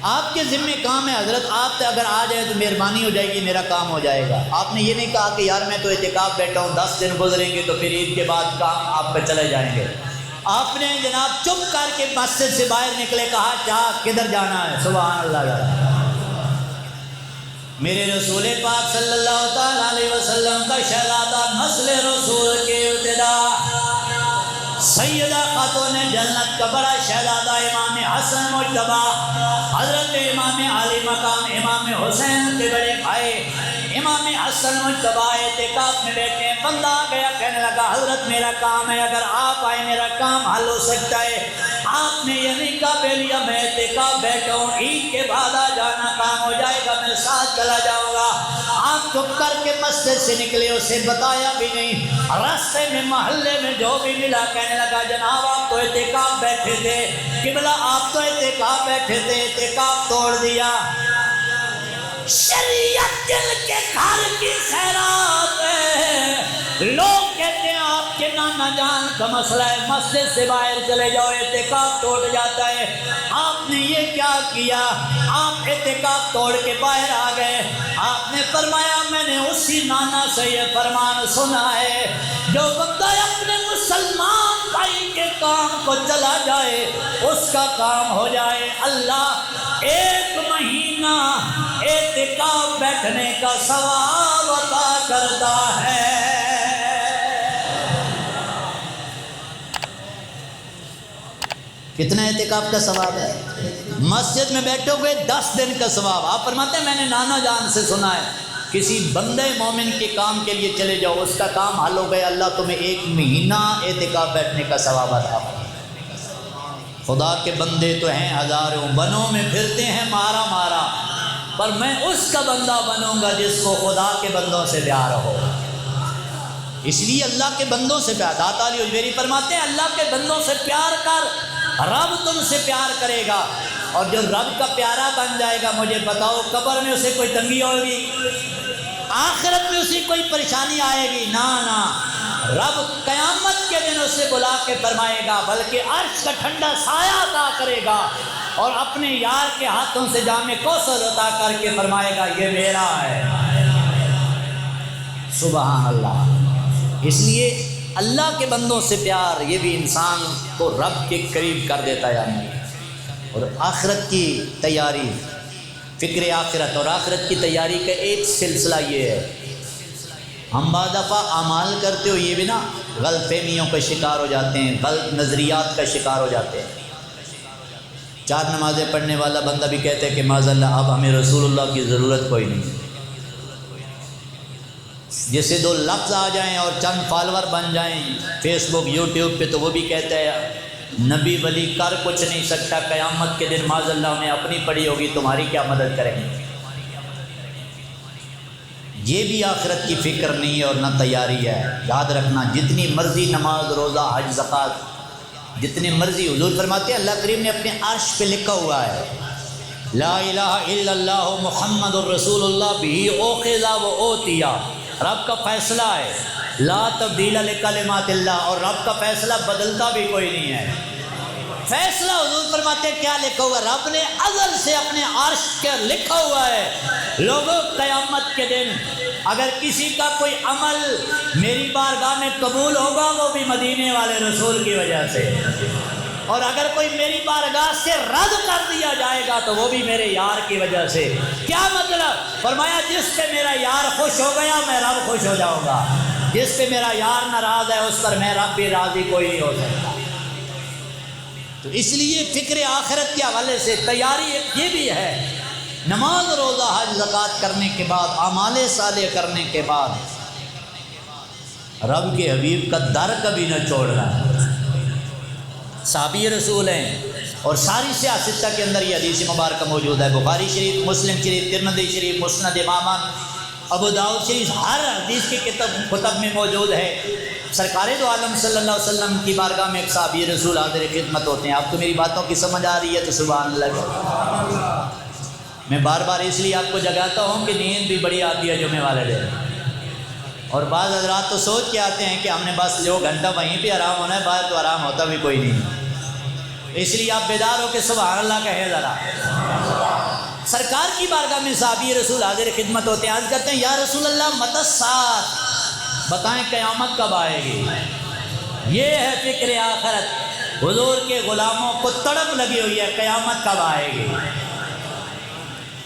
A: آپ کے ذمے کام ہے حضرت, آپ اگر آ جائیں تو مہربانی ہو جائے گی, میرا کام ہو جائے گا. آپ نے یہ نہیں کہا کہ یار میں تو اعتکاف بیٹھا ہوں, 10 دن گزریں گے تو پھر عید کے بعد کام آپ پہ چلے جائیں گے. آپ نے جناب چپ کر کے مسجد سے باہر نکلے, کہا چاہ کدھر جانا ہے. سبحان اللہ. میرے رسول پاک صلی اللہ تعالی علیہ وسلم کا شہزادہ, نسل رسول کے ابتدا, سیدہ خاتون جنت کا بڑا شہزادہ امام حسن مجتبی, حضرت امام علی مقام امام حسین کے بڑے بھائی امام حسن مجتبی اعتکاف میں بیٹھے. بندہ آ گیا, کہنے لگا حضرت میرا کام ہے, اگر آپ آئے میرا کام حل ہو سکتا ہے. آپ نے یہ نہیں کہا پہ لیا میں اعتکاف بیٹھا ہوں, عید کے بعد آ جانا, کام ہو جائے گا, میں ساتھ چلا جاؤں گا. آپ چپ کر کے مسجد سے نکلے, اسے بتایا بھی نہیں. راستے میں محلے میں جو بھی ملا کہنے لگا جناب آپ تو اعتکاف بیٹھے تھے, قبلہ آپ تو اعتکاف بیٹھے تھے, اعتکاف توڑ دیا. شریعت دل کے گھر کی خیرات ہے. لوگ کہتے ہیں آپ کے نانا جان کا مسئلہ ہے, مسجد سے باہر چلے جاؤ, اعتکاف توڑ جاتا ہے. آپ نے یہ کیا کیا, آپ اعتکاف توڑ کے باہر آ گئے. آپ نے فرمایا میں نے اسی نانا سے یہ فرمان سنا ہے, جو بندہ اپنے مسلمان بھائی کے کام کو چلا جائے اس کا کام ہو جائے. اللہ 1 مہینہ اعتکاف بیٹھنے کا ثواب عطا کرتا ہے. کتنا اعتکاف کا ثواب ہے؟ مسجد میں بیٹھو گے 10 دن کا ثواب. آپ فرماتے ہیں میں نے نانا جان سے سنا ہے, کسی بندے مومن کے کام کے لیے چلے جاؤ, اس کا کام حل ہو گیا, اللہ تمہیں 1 مہینہ اعتکاف بیٹھنے کا ثواب عطا. خدا کے بندے تو ہیں ہزاروں, بنوں میں پھرتے ہیں مارا مارا, پر میں اس کا بندہ بنوں گا جس کو خدا کے بندوں سے پیار ہو. اس لیے اللہ کے بندوں سے پیار, داتا علی اجمیری فرماتے ہیں اللہ کے بندوں سے پیار کر, رب تم سے پیار کرے گا. اور جو رب کا پیارا بن جائے گا، مجھے بتاؤ قبر میں اسے کوئی تنگی ہوگی؟ آخرت میں اسے کوئی پریشانی آئے گی؟ نہ، رب قیامت کے دن اسے بلا کے فرمائے گا، بلکہ عرش کا ٹھنڈا سایہ عطا کرے گا اور اپنے یار کے ہاتھوں سے جام کوثر عطا کر کے فرمائے گا یہ میرا ہے۔ سبحان اللہ۔ اس لیے اللہ کے بندوں سے پیار یہ بھی انسان کو رب کے قریب کر دیتا ہے نہیں۔ اور آخرت کی تیاری، فکر آخرت اور آخرت کی تیاری کا ایک سلسلہ یہ ہے، ہم بعض دفعہ اعمال کرتے ہو یہ بھی نا غلط فہمیوں کا شکار ہو جاتے ہیں، غلط نظریات کا شکار ہو جاتے ہیں۔ 4 نمازیں پڑھنے والا بندہ بھی کہتے ہیں کہ معاذ اللہ اب ہمیں رسول اللہ کی ضرورت کوئی نہیں۔ جیسے 2 لفظ آ جائیں اور چند فالور بن جائیں فیس بک یوٹیوب پہ تو وہ بھی کہتا ہے نبی ولی کر کچھ نہیں سکتا، قیامت کے دن معاذ اللہ انہیں اپنی پڑی ہوگی، تمہاری کیا مدد کریں گے۔ یہ بھی آخرت کی فکر نہیں ہے اور نہ تیاری ہے۔ یاد رکھنا جتنی مرضی نماز روزہ حج زکوٰۃ جتنی مرضی، حضور فرماتے ہیں اللہ کریم نے اپنے عرش پہ لکھا ہوا ہے لا الہ الا اللہ محمد الرسول اللہ بہ اوخذ و اوتیا، رب کا فیصلہ ہے، لا تبدیل لکلمات اللہ، اور رب کا فیصلہ بدلتا بھی کوئی نہیں ہے۔ فیصلہ حضور فرماتے ہیں کیا لکھا ہوا؟ رب نے ازل سے اپنے عرش کے لکھا ہوا ہے۔ لوگوں قیامت کے دن اگر کسی کا کوئی عمل میری بارگاہ میں قبول ہوگا وہ بھی مدینے والے رسول کی وجہ سے، اور اگر کوئی میری بارگاہ سے رد کر دیا جائے گا تو وہ بھی میرے یار کی وجہ سے۔ کیا مطلب؟ فرمایا جس پہ میرا یار خوش ہو گیا میں رب خوش ہو جاؤں گا، جس پہ میرا یار ناراض ہے اس پر میں رب بھی راضی کوئی نہیں ہو سکتا۔ تو اس لیے فکر آخرت کے حوالے سے تیاری یہ بھی ہے، نماز روزہ حج زکوٰۃ کرنے کے بعد، اعمال صالح کرنے کے بعد رب کے حبیب کا در کبھی نہ چھوڑنا۔ صحابی رسول ہیں اور ساری سیاستہ کے اندر یہ حدیث مبارکہ موجود ہے، بخاری شریف، مسلم شریف، ترمذی شریف، مسند امام ابو داؤد شریف، ہر حدیث کی کتب میں موجود ہے۔ سرکار دو عالم صلی اللہ علیہ وسلم کی بارگاہ میں ایک صحابی رسول حاضر خدمت ہوتے ہیں۔ آپ کو میری باتوں کی سمجھ آ رہی ہے تو سبحان اللہ۔ میں بار بار اس لیے آپ کو جگاتا ہوں کہ نیند بھی بڑی آتی ہے جمعے والے دن، اور بعض حضرات تو سوچ کے آتے ہیں کہ ہم نے بس 2 گھنٹہ وہیں پہ آرام ہونا ہے، باہر تو آرام ہوتا بھی کوئی نہیں۔ اس لیے آپ بیدار ہو کے سبحان اللہ کہے ذرا۔ سرکار کی بارگاہ میں صحابی رسول حاضر خدمت ہوتے ہیں، عرض کرتے ہیں یا رسول اللہ متی الساعۃ، بتائیں قیامت کب آئے گی؟ یہ ہے فکر آخرت۔ حضور کے غلاموں کو تڑپ لگی ہوئی ہے قیامت کب آئے گی،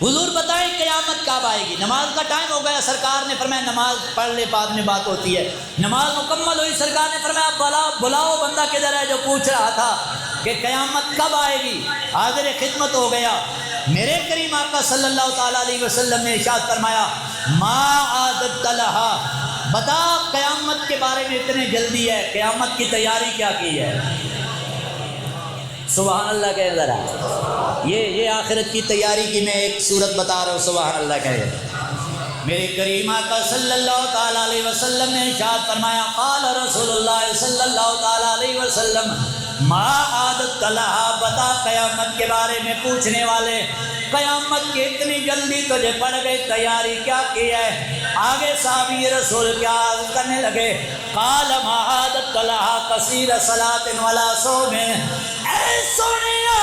A: حضور بتائیں قیامت کب آئے گی۔ نماز کا ٹائم ہو گیا، سرکار نے فرمایا نماز پڑھ لے بعد میں بات ہوتی ہے۔ نماز مکمل ہوئی، سرکار نے فرمایا بلاؤ بندہ کدھر ہے جو پوچھ رہا تھا کہ قیامت کب آئے گی۔ حاضر خدمت ہو گیا، میرے کریم آقا صلی اللہ تعالیٰ علیہ وسلم نے ارشاد فرمایا ما عادت لہا، بتا قیامت کے بارے میں اتنے جلدی ہے، قیامت کی تیاری کیا کی ہے؟ سبحان اللہ کہے ذرا۔ یہ آخرت کی تیاری کی میں ایک صورت بتا رہا ہوں، سبحان اللہ کہے۔ میرے کریم آقا صلی اللہ تعالیٰ علیہ وسلم نے ارشاد فرمایا قال رسول اللہ صلی اللہ تعالیٰ علیہ وسلم ما عادت لہا، بتا قیامت کے بارے میں پوچھنے والے قیامت کی اتنی جلدی تجھے پڑ گئی، تیاری کیا کی ہے؟ آگے صحابی رسول کیا عرض کرنے لگے قال ما عادت لہا کثیر صلاۃ ولا صوم، اے سنیا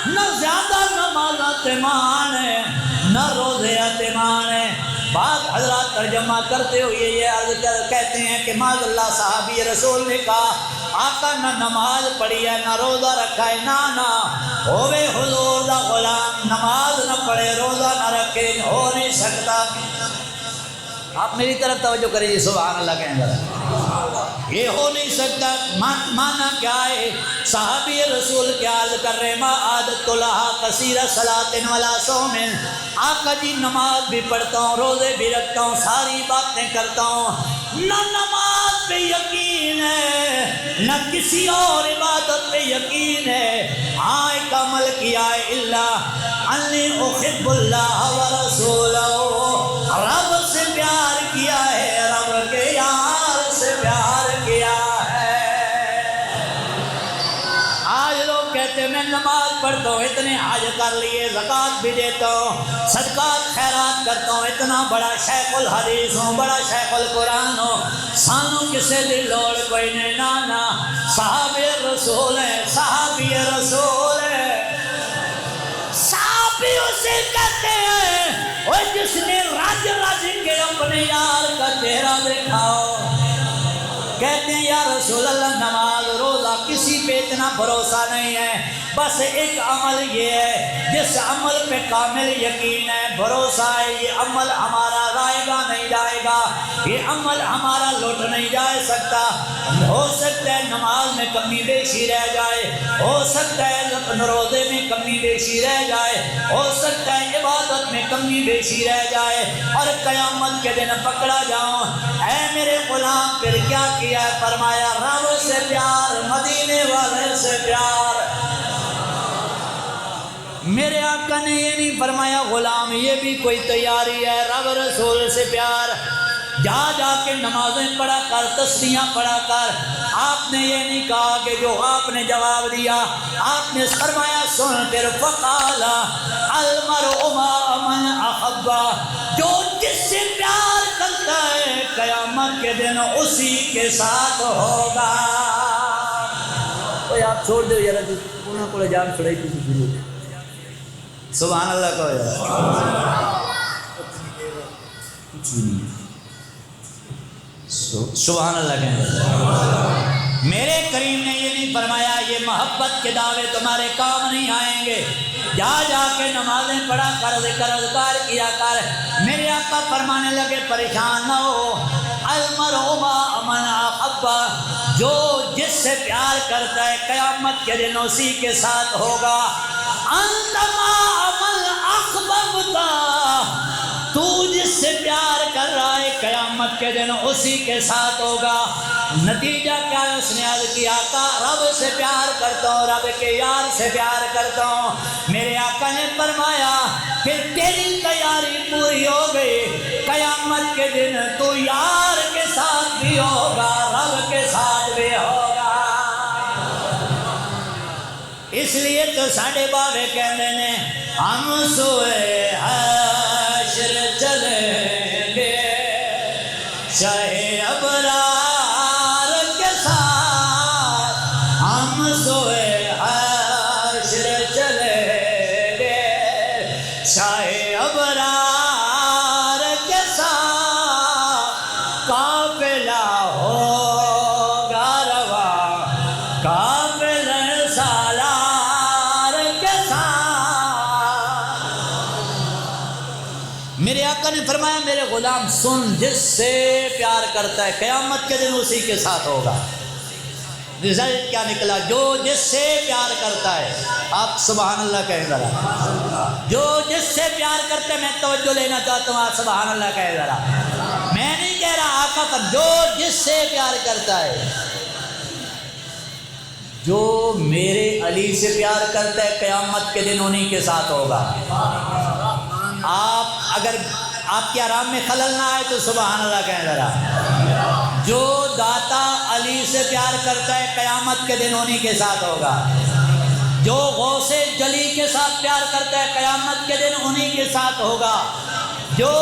A: نہ زیادہ نماز اعتمان ہے نہ روزے اعتمان ہے۔ بعض حضرات ترجمہ کرتے ہوئے یہ عرض کہتے ہیں کہ معاذ اللہ صحابی رسول نے کہا آقا نہ نماز پڑھی ہے نہ روزہ رکھا ہے، نہ ہوئے حضور دا غلام نماز نہ پڑھے روزہ نہ رکھے ہو نہیں سکتا۔ آپ میری طرف توجہ کریں جی، سبحان اللہ کہیں گے، یہ ہو نہیں سکتا۔ مانا کیا ہے؟ صحابی رسول کیا عرض کر رہے ما عادت لہا کثیر صلاۃ ولا صوم، آقا جی نماز بھی پڑھتا ہوں روزے بھی رکھتا ہوں ساری باتیں کرتا ہوں، نہ نماز پہ یقین ہے نہ کسی اور عبادت پہ یقین ہے، ہاں ایک عمل کیا ہے اللہ انی احب اللہ ورسولہ، رب سے پیار کیا ہے، رب کے یار سے پیار کیا ہے۔ آج لوگ کہتے روزے میں نماز پڑھتا ہوں، اتنے حج کر لیے، زکوٰۃ بھی دیتا ہوں، صدقات خیرات کرتا ہوں، اتنا بڑا شیخ الحدیث ہوں، بڑا شیخ القرآن ہوں، سانوں کسے دی لوڑ کوئی نہیں، نانا صحابی رسول ہے، صحابی رسول ہے۔ صحابی اسے کہتے ہیں وہ جس نے رج رج کے اپنے یار کا چہرہ دکھاؤ۔ کہتے ہیں یا رسول اللہ نماز روزہ کسی پہ اتنا بھروسہ نہیں ہے، بس ایک عمل یہ ہے جس عمل پہ کامل یقین ہے، بھروسہ ہے، یہ عمل ہمارا رائے گا نہیں جائے گا، یہ عمل ہمارا لوٹ نہیں جا سکتا۔ ہو سکتا ہے نماز میں کمی بیشی رہ جائے، ہو سکتا ہے روزے میں کمی بیشی رہ جائے، ہو سکتا ہے عبادت میں کمی بیشی رہ جائے، اور قیامت کے دن پکڑا جاؤں، اے میرے غلام پھر کیا کیا ہے؟ فرمایا رب سے پیار، مدینے والے سے پیار۔ میرے آقا نے یہ نہیں فرمایا غلام یہ بھی کوئی تیاری ہے، رب رسول سے پیار، جا جا کے نمازیں پڑھا کر، تسبیحاں پڑھا کر۔ آپ نے یہ نہیں کہا کہ جو آپ نے جواب دیا، آپ نے فرمایا سن پھر فقال المرء مع من احب، جو جس سے پیار کرتا ہے قیامت کے دن اسی کے ساتھ ہوگا۔ کوئی آپ چھوڑ دو یار، انہوں کو جان چھڑائی کسی ضرور، سبحان اللہ کہو یار، سبحان اللہ کہیں۔ میرے کریم نے یہ نہیں فرمایا یہ محبت کے دعوے تمہارے کام نہیں آئیں گے، جا جا کے نمازیں پڑھا کر، ذکر اذکار کیا کر۔ میرے آقا فرمانے لگے پریشان نہ ہو، المرء مع من احب، جو جس سے پیار کرتا ہے قیامت کے دن اسی کے ساتھ ہوگا۔ انت مع من احببت، تو جس سے پیار کر رہا ہے قیامت کے دن اسی کے ساتھ ہوگا۔ نتیجہ کیا ہے؟ اس نے عرض کیا آقا رب سے پیار کرتا ہوں، رب کے یار سے پیار کرتا ہوں۔ میرے آقا نے فرمایا پھر تیری تیاری پوری ہو گئی، قیامت کے دن تو یار کے ساتھ بھی ہوگا، رب کے ساتھ بھی ہوگا۔ اس لیے تو ساڑھے بابے کہنے نے ہم سوئے حشر چلیں گے شاہ ابرار کے ساتھ، ہم سوئے حشر چلیں گے شاہ ابرار کے ساتھ، قافلہ ہوگا رواں، قافلہ سالار کے ساتھ۔ میرے آقا نے فرمایا میرے غلام سن، جس سے پیار کرتا ہے قیامت کے دن اسی کے ساتھ ہوگا۔ رزلٹ کیا نکلا؟ جو جس سے پیار کرتا ہے، آپ سبحان اللہ کہیں ذرا، جو جس سے پیار کرتے، میں توجہ لینا چاہتا ہوں، آپ سبحان اللہ کہیں ذرا، میں نہیں کہہ رہا آقا پر، جو جس سے پیار کرتا ہے، جو میرے علی سے پیار کرتا ہے قیامت کے دن انہی کے ساتھ ہوگا۔ آپ اگر آپ کے آرام میں خلل نہ آئے تو سبحان اللہ کہیں ذرا، جو داتا علی سے پیار کرتا ہے قیامت کے دن انہی کے ساتھ ہوگا، جو غوث جلی کے ساتھ پیار کرتا ہے قیامت کے دن انہی کے ساتھ ہوگا، جو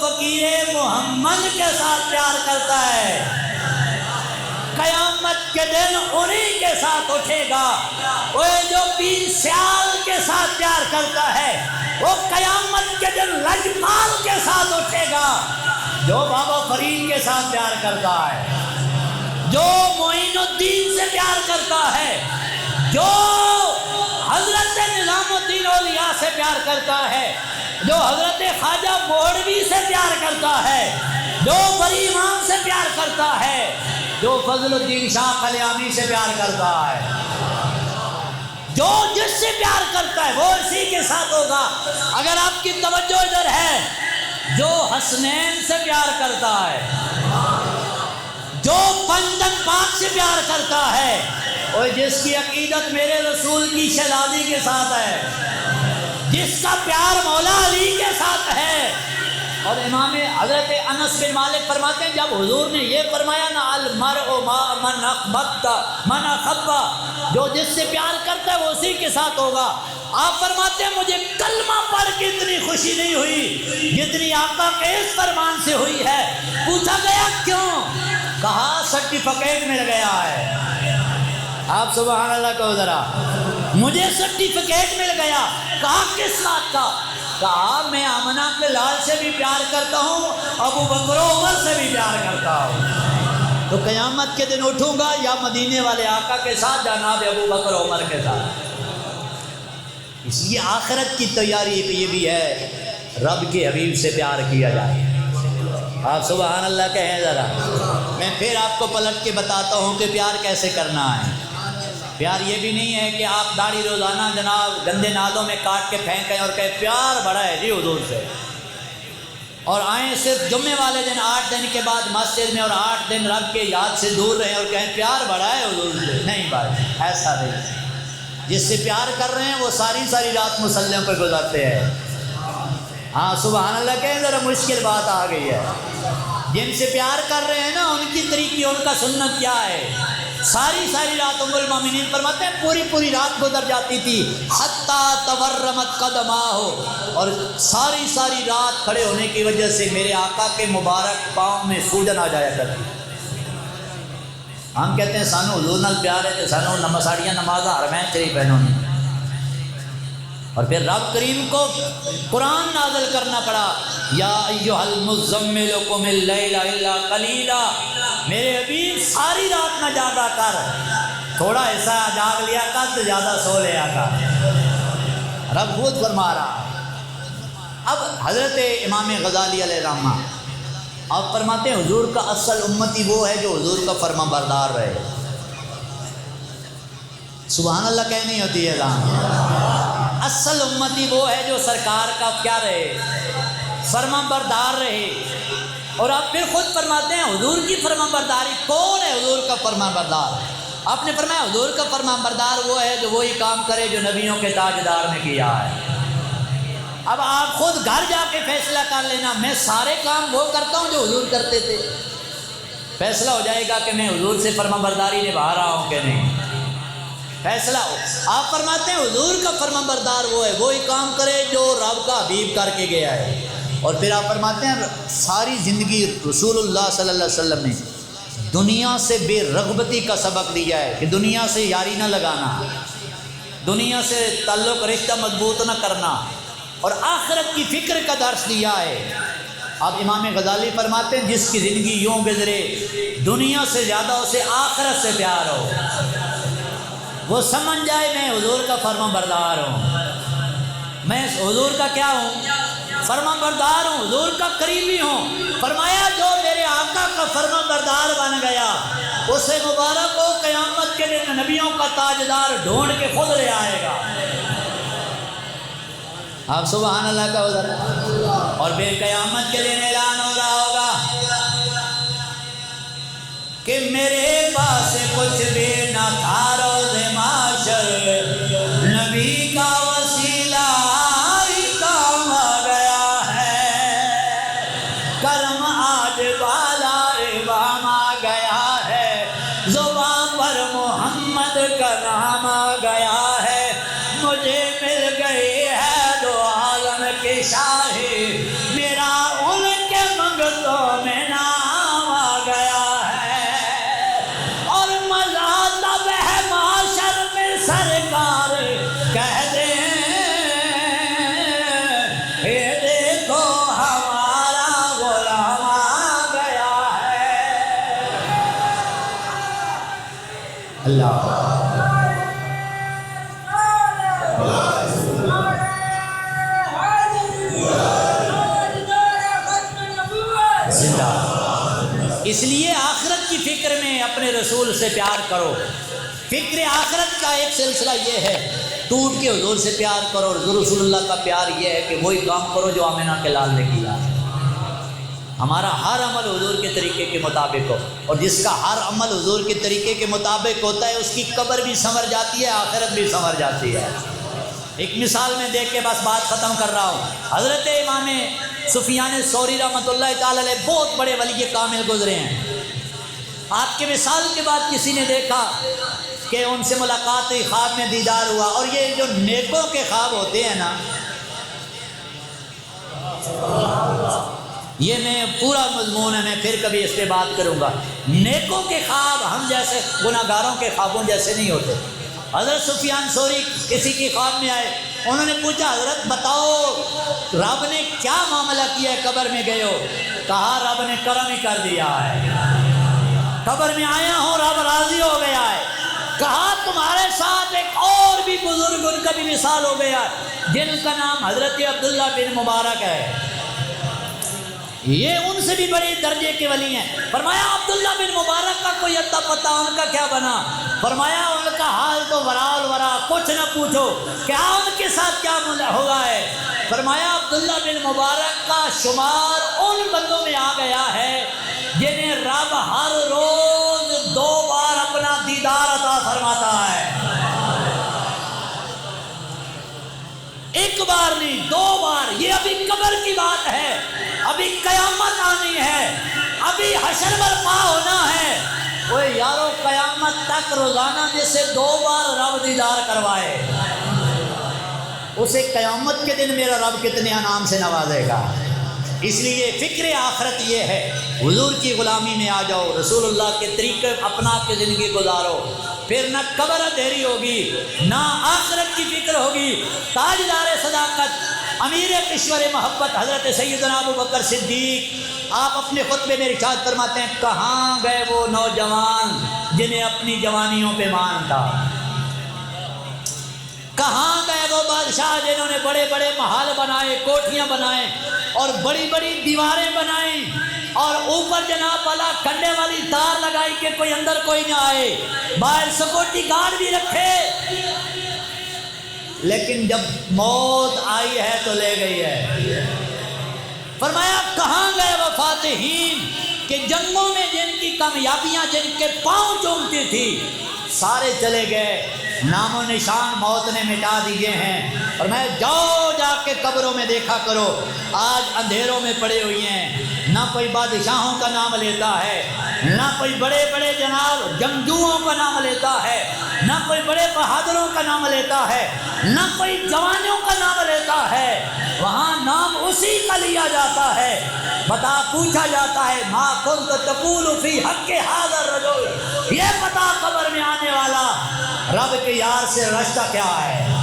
A: فقیر محمد کے ساتھ پیار کرتا ہے قیامت کے دن انہی کے ساتھ اٹھے گا۔ وہ جو پیر سیال کے ساتھ پیار کرتا ہے وہ قیامت کے دن لجپال کے ساتھ اٹھے گا۔ جو بابا فرید کے ساتھ پیار کرتا ہے، جو معین الدین سے پیار کرتا ہے، جو حضرت نظام الدین اولیاء سے پیار کرتا ہے، جو حضرت خواجہ مولوی سے پیار کرتا ہے، جو بری امام سے پیار کرتا ہے، جو فضل الدین شاہ خلیامی سے پیار کرتا ہے، جو جس سے پیار کرتا ہے وہ اسی کے ساتھ ہوگا۔ اگر آپ کی توجہ ادھر ہے، جو حسنین سے پیار کرتا ہے، جو پنجن پاک سے پیار کرتا ہے، اور جس کی عقیدت میرے رسول کی شہزادی کے ساتھ ہے، جس کا پیار مولا علی کے ساتھ ہے، اور امام حضرت انس بن مالک فرماتے ہیں جب حضور نے یہ فرمایا نا المرء مع من احببت من احبا، جو جس سے پیار کرتا ہے وہ اسی کے ساتھ ہوگا، آپ فرماتے ہیں مجھے کلمہ پڑھ کے اتنی خوشی نہیں ہوئی جتنی آقا کے اس فرمان سے ہوئی ہے۔ پوچھا گیا کیوں؟ کہا سرٹیفکیٹ مل گیا ہے۔ آپ سبحان اللہ کہو ذرا، مجھے سرٹیفکیٹ مل گیا۔ کہا کس بات کا؟ کہا میں آمنہ کے لال سے بھی پیار کرتا ہوں، ابو بکر و عمر سے بھی پیار کرتا ہوں۔ تو قیامت کے دن اٹھوں گا یا مدینے والے آقا کے ساتھ، جناب ابو بکر و عمر کے ساتھ۔ اس لیے آخرت کی تیاری یہ بھی ہے رب کے حبیب سے پیار کیا جائے۔ آپ سبحان اللہ کہیں ذرا۔ میں پھر آپ کو پلٹ کے بتاتا ہوں کہ پیار کیسے کرنا ہے۔ پیار یہ بھی نہیں ہے کہ آپ داڑھی روزانہ جناب گندے نالوں میں کاٹ کے پھینکیں اور کہیں پیار بڑا ہے جی حضور سے، اور آئیں صرف جمعے والے دن 8 دن کے بعد مسجد میں اور 8 دن رب کے یاد سے دور رہیں اور کہیں پیار بڑا ہے حضور سے۔ نہیں بھائی، ایسا نہیں۔ جس سے پیار کر رہے ہیں وہ ساری رات مصلیوں پہ گزارتے ہیں۔ ہاں سبحان اللہ کہیں ذرا، مشکل بات آ گئی ہے۔ جن سے پیار کر رہے ہیں نا ان کی طریقے، ان کا سنت کیا ہے؟ ساری رات ام المومنین فرماتے ہیں پوری رات گزر جاتی تھی حتیٰ تورمت قدماہ، اور ساری رات کھڑے ہونے کی وجہ سے میرے آقا کے مبارک پاؤں میں سوجن آ جایا کرتی۔ ہم کہتے ہیں سانو حضور نال پیار ہے تو سانو نمازاڑیاں نماز حرمین شریف پہنو نہیں، اور پھر رب کریم کو قرآن نازل کرنا پڑا، یا ایھا المزمل قم اللیل الا قلیلا، میرے حبیب ساری رات نہ جاگا کر، تھوڑا حصہ جاگ لیا کر تو زیادہ سو لیا کر۔ رب خود فرما رہا۔ اب حضرت امام غزالی علیہ الرحمہ آپ فرماتے ہیں حضور کا اصل امتی وہ ہے جو حضور کا فرما بردار رہے۔ سبحان اللہ کہہ نہیں ہوتی ہے جان۔ اصل امتی وہ ہے جو سرکار کا کیا رہے، فرما بردار رہے۔ اور آپ پھر خود فرماتے ہیں حضور کی فرما برداری کون ہے؟ حضور کا فرما بردار۔ آپ نے فرمایا حضور کا فرما بردار وہ ہے جو وہی کام کرے جو نبیوں کے تاجدار نے کیا ہے۔ اب آپ خود گھر جا کے فیصلہ کر لینا، میں سارے کام وہ کرتا ہوں جو حضور کرتے تھے، فیصلہ ہو جائے گا کہ میں حضور سے فرما برداری نبھا رہا ہوں کہ نہیں، فیصلہ ہو۔ آپ فرماتے ہیں حضور کا فرما بردار وہ ہے وہی کام کرے جو رب کا حبیب کر کے گیا ہے۔ اور پھر آپ فرماتے ہیں ساری زندگی رسول اللہ صلی اللہ علیہ وسلم نے دنیا سے بے رغبتی کا سبق دیا ہے کہ دنیا سے یاری نہ لگانا، دنیا سے تعلق رشتہ مضبوط نہ کرنا، اور آخرت کی فکر کا درس دیا ہے۔ اب امام غزالی فرماتے ہیں جس کی زندگی یوں گزرے دنیا سے زیادہ اسے آخرت سے پیار ہو، وہ سمجھ جائے میں حضور کا فرما بردار ہوں، میں حضور کا کیا ہوں، فرما بردار ہوں، حضور کا قریبی ہوں۔ فرمایا جو میرے آقا کا فرما بردار بن گیا اسے مبارک ہو، قیامت کے دن نبیوں کا تاجدار ڈھونڈ کے خود لے آئے گا۔ آپ سبحان اللہ کا ادھر، اور پھر قیامت کے دن اعلان ہو رہا ہوگا کہ میرے پاس کچھ بھی نہ تھا روز محشر، نبی کا وسیلہ ہی کام آ گیا ہے، کرم آج بالا امام آ گیا ہے، زبان پر محمد کا نام آ گیا ہے، مجھے مل گئی ہے دو عالم کی شاہی، میرا ان کے منگتوں میں نام آ گیا ہے، اور مزہ تب ہے معاشر میں سرکار کہہ دیں یہ دیکھو ہمارا غلام آ گیا ہے۔ اللہ زندہ۔ اس لیے آخرت کی فکر میں اپنے رسول سے پیار کرو۔ فکر آخرت کا ایک سلسلہ یہ ہے، ٹوٹ کے حضور سے پیار کرو، اور رسول اللہ کا پیار یہ ہے کہ وہی کام کرو جو آمنہ کے لال نے کیا۔ ہمارا ہر عمل حضور کے طریقے کے مطابق ہو، اور جس کا ہر عمل حضور کے طریقے کے مطابق ہوتا ہے اس کی قبر بھی سنور جاتی ہے، آخرت بھی سنور جاتی ہے۔ ایک مثال میں دیکھ کے بس بات ختم کر رہا ہوں۔ حضرت امام سفیان ثوری رحمۃ اللہ تعالی علیہ بہت بڑے ولی کامل گزرے ہیں. آپ کے وصال کے بعد کسی نے دیکھا کہ ان سے ملاقات ہوئی، خواب میں دیدار ہوا. اور یہ جو نیکوں کے خواب ہوتے ہیں نا، یہ میں پورا مضمون ہے، میں پھر کبھی اس پہ بات کروں گا. نیکوں کے خواب ہم جیسے گناہگاروں کے خوابوں جیسے نہیں ہوتے. حضرت سفیان ثوری کسی کی خواب میں آئے، انہوں نے پوچھا حضرت بتاؤ رب نے کیا معاملہ کیا ہے، قبر میں گئے ہو؟ کہا رب نے کرم ہی کر دیا ہے، قبر میں آیا ہوں رب راضی ہو گیا ہے. کہا تمہارے ساتھ ایک اور بھی بزرگ ان کا بھی مثال ہو گیا جن کا نام حضرت عبداللہ بن مبارک ہے، یہ ان سے بھی بڑے درجے کے ولی ہیں. فرمایا عبداللہ بن مبارک کا کوئی اتا پتہ ان کا کیا بنا؟ فرمایا ان کا حال تو ورال ورا، کچھ نہ پوچھو، کیا ان کے ساتھ کیا ہوا ہے؟ فرمایا عبداللہ بن مبارک کا شمار ان بندوں میں آ گیا ہے جنہیں رب ہر روز 2 بار اپنا دیدار عطا فرماتا ہے. ایک بار نہیں 2 بار. یہ ابھی قبر کی بات ہے، ابھی قیامت آنی ہے، ابھی حشر برپا ہونا ہے. وہ یارو قیامت تک روزانہ جسے 2 بار رب دیدار کروائے، اسے قیامت کے دن میرا رب کتنے انعام سے نوازے گا. اس لیے فکر آخرت یہ ہے، حضور کی غلامی میں آ جاؤ، رسول اللہ کے طریقے اپنا کے زندگی گزارو، پھر نہ قبر اندھیری ہوگی نہ آخرت کی فکر ہوگی. تاجدار صداقت امیر کشور محبت حضرت سیدنا ابو بکر صدیق، آپ اپنے خطبے میں ارشاد فرماتے ہیں کہاں گئے وہ نوجوان جنہیں اپنی جوانیوں پہ مان تھا؟ کہاں گئے وہ بادشاہ جنہوں نے بڑے بڑے محل بنائے، کوٹھیاں بنائے اور بڑی بڑی دیواریں بنائیں اور اوپر جناب والا کنڈے والی تار لگائی کہ کوئی اندر کوئی نہ آئے، باہر سیکورٹی گارڈ بھی رکھے، لیکن جب موت آئی ہے تو لے گئی ہے. فرمایا کہاں گئے وہ فاتحین کہ جنگوں میں جن کی کامیابیاں جن کے پاؤں چومتی تھی سارے چلے گئے، نام و نشان موت نے مٹا دیے ہیں. اور میں جاؤ جا کے قبروں میں دیکھا کرو، آج اندھیروں میں پڑے ہوئی ہیں، نہ کوئی بادشاہوں کا نام لیتا ہے، نہ کوئی بڑے بڑے جناب جنگجوؤں کا نام لیتا ہے، نہ کوئی بڑے بہادروں کا نام لیتا ہے، نہ کوئی جوانوں کا نام لیتا ہے. وہاں نام اسی کا لیا جاتا ہے. بتا پوچھا جاتا ہے ما کنت تقول فی حق ھذا الرجل، یہ بتا قبر میں آنے والا رب کے یار سے رشتہ کیا ہے،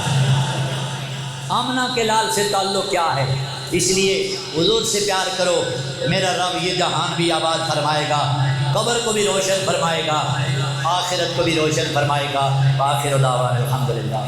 A: آمنہ کے لال سے تعلق کیا ہے. اس لیے حضور سے پیار کرو، میرا رب یہ جہان بھی آباد فرمائے گا، قبر کو بھی روشن فرمائے گا، آخرت کو بھی روشن فرمائے گا. آخر دعوانا الحمدللہ.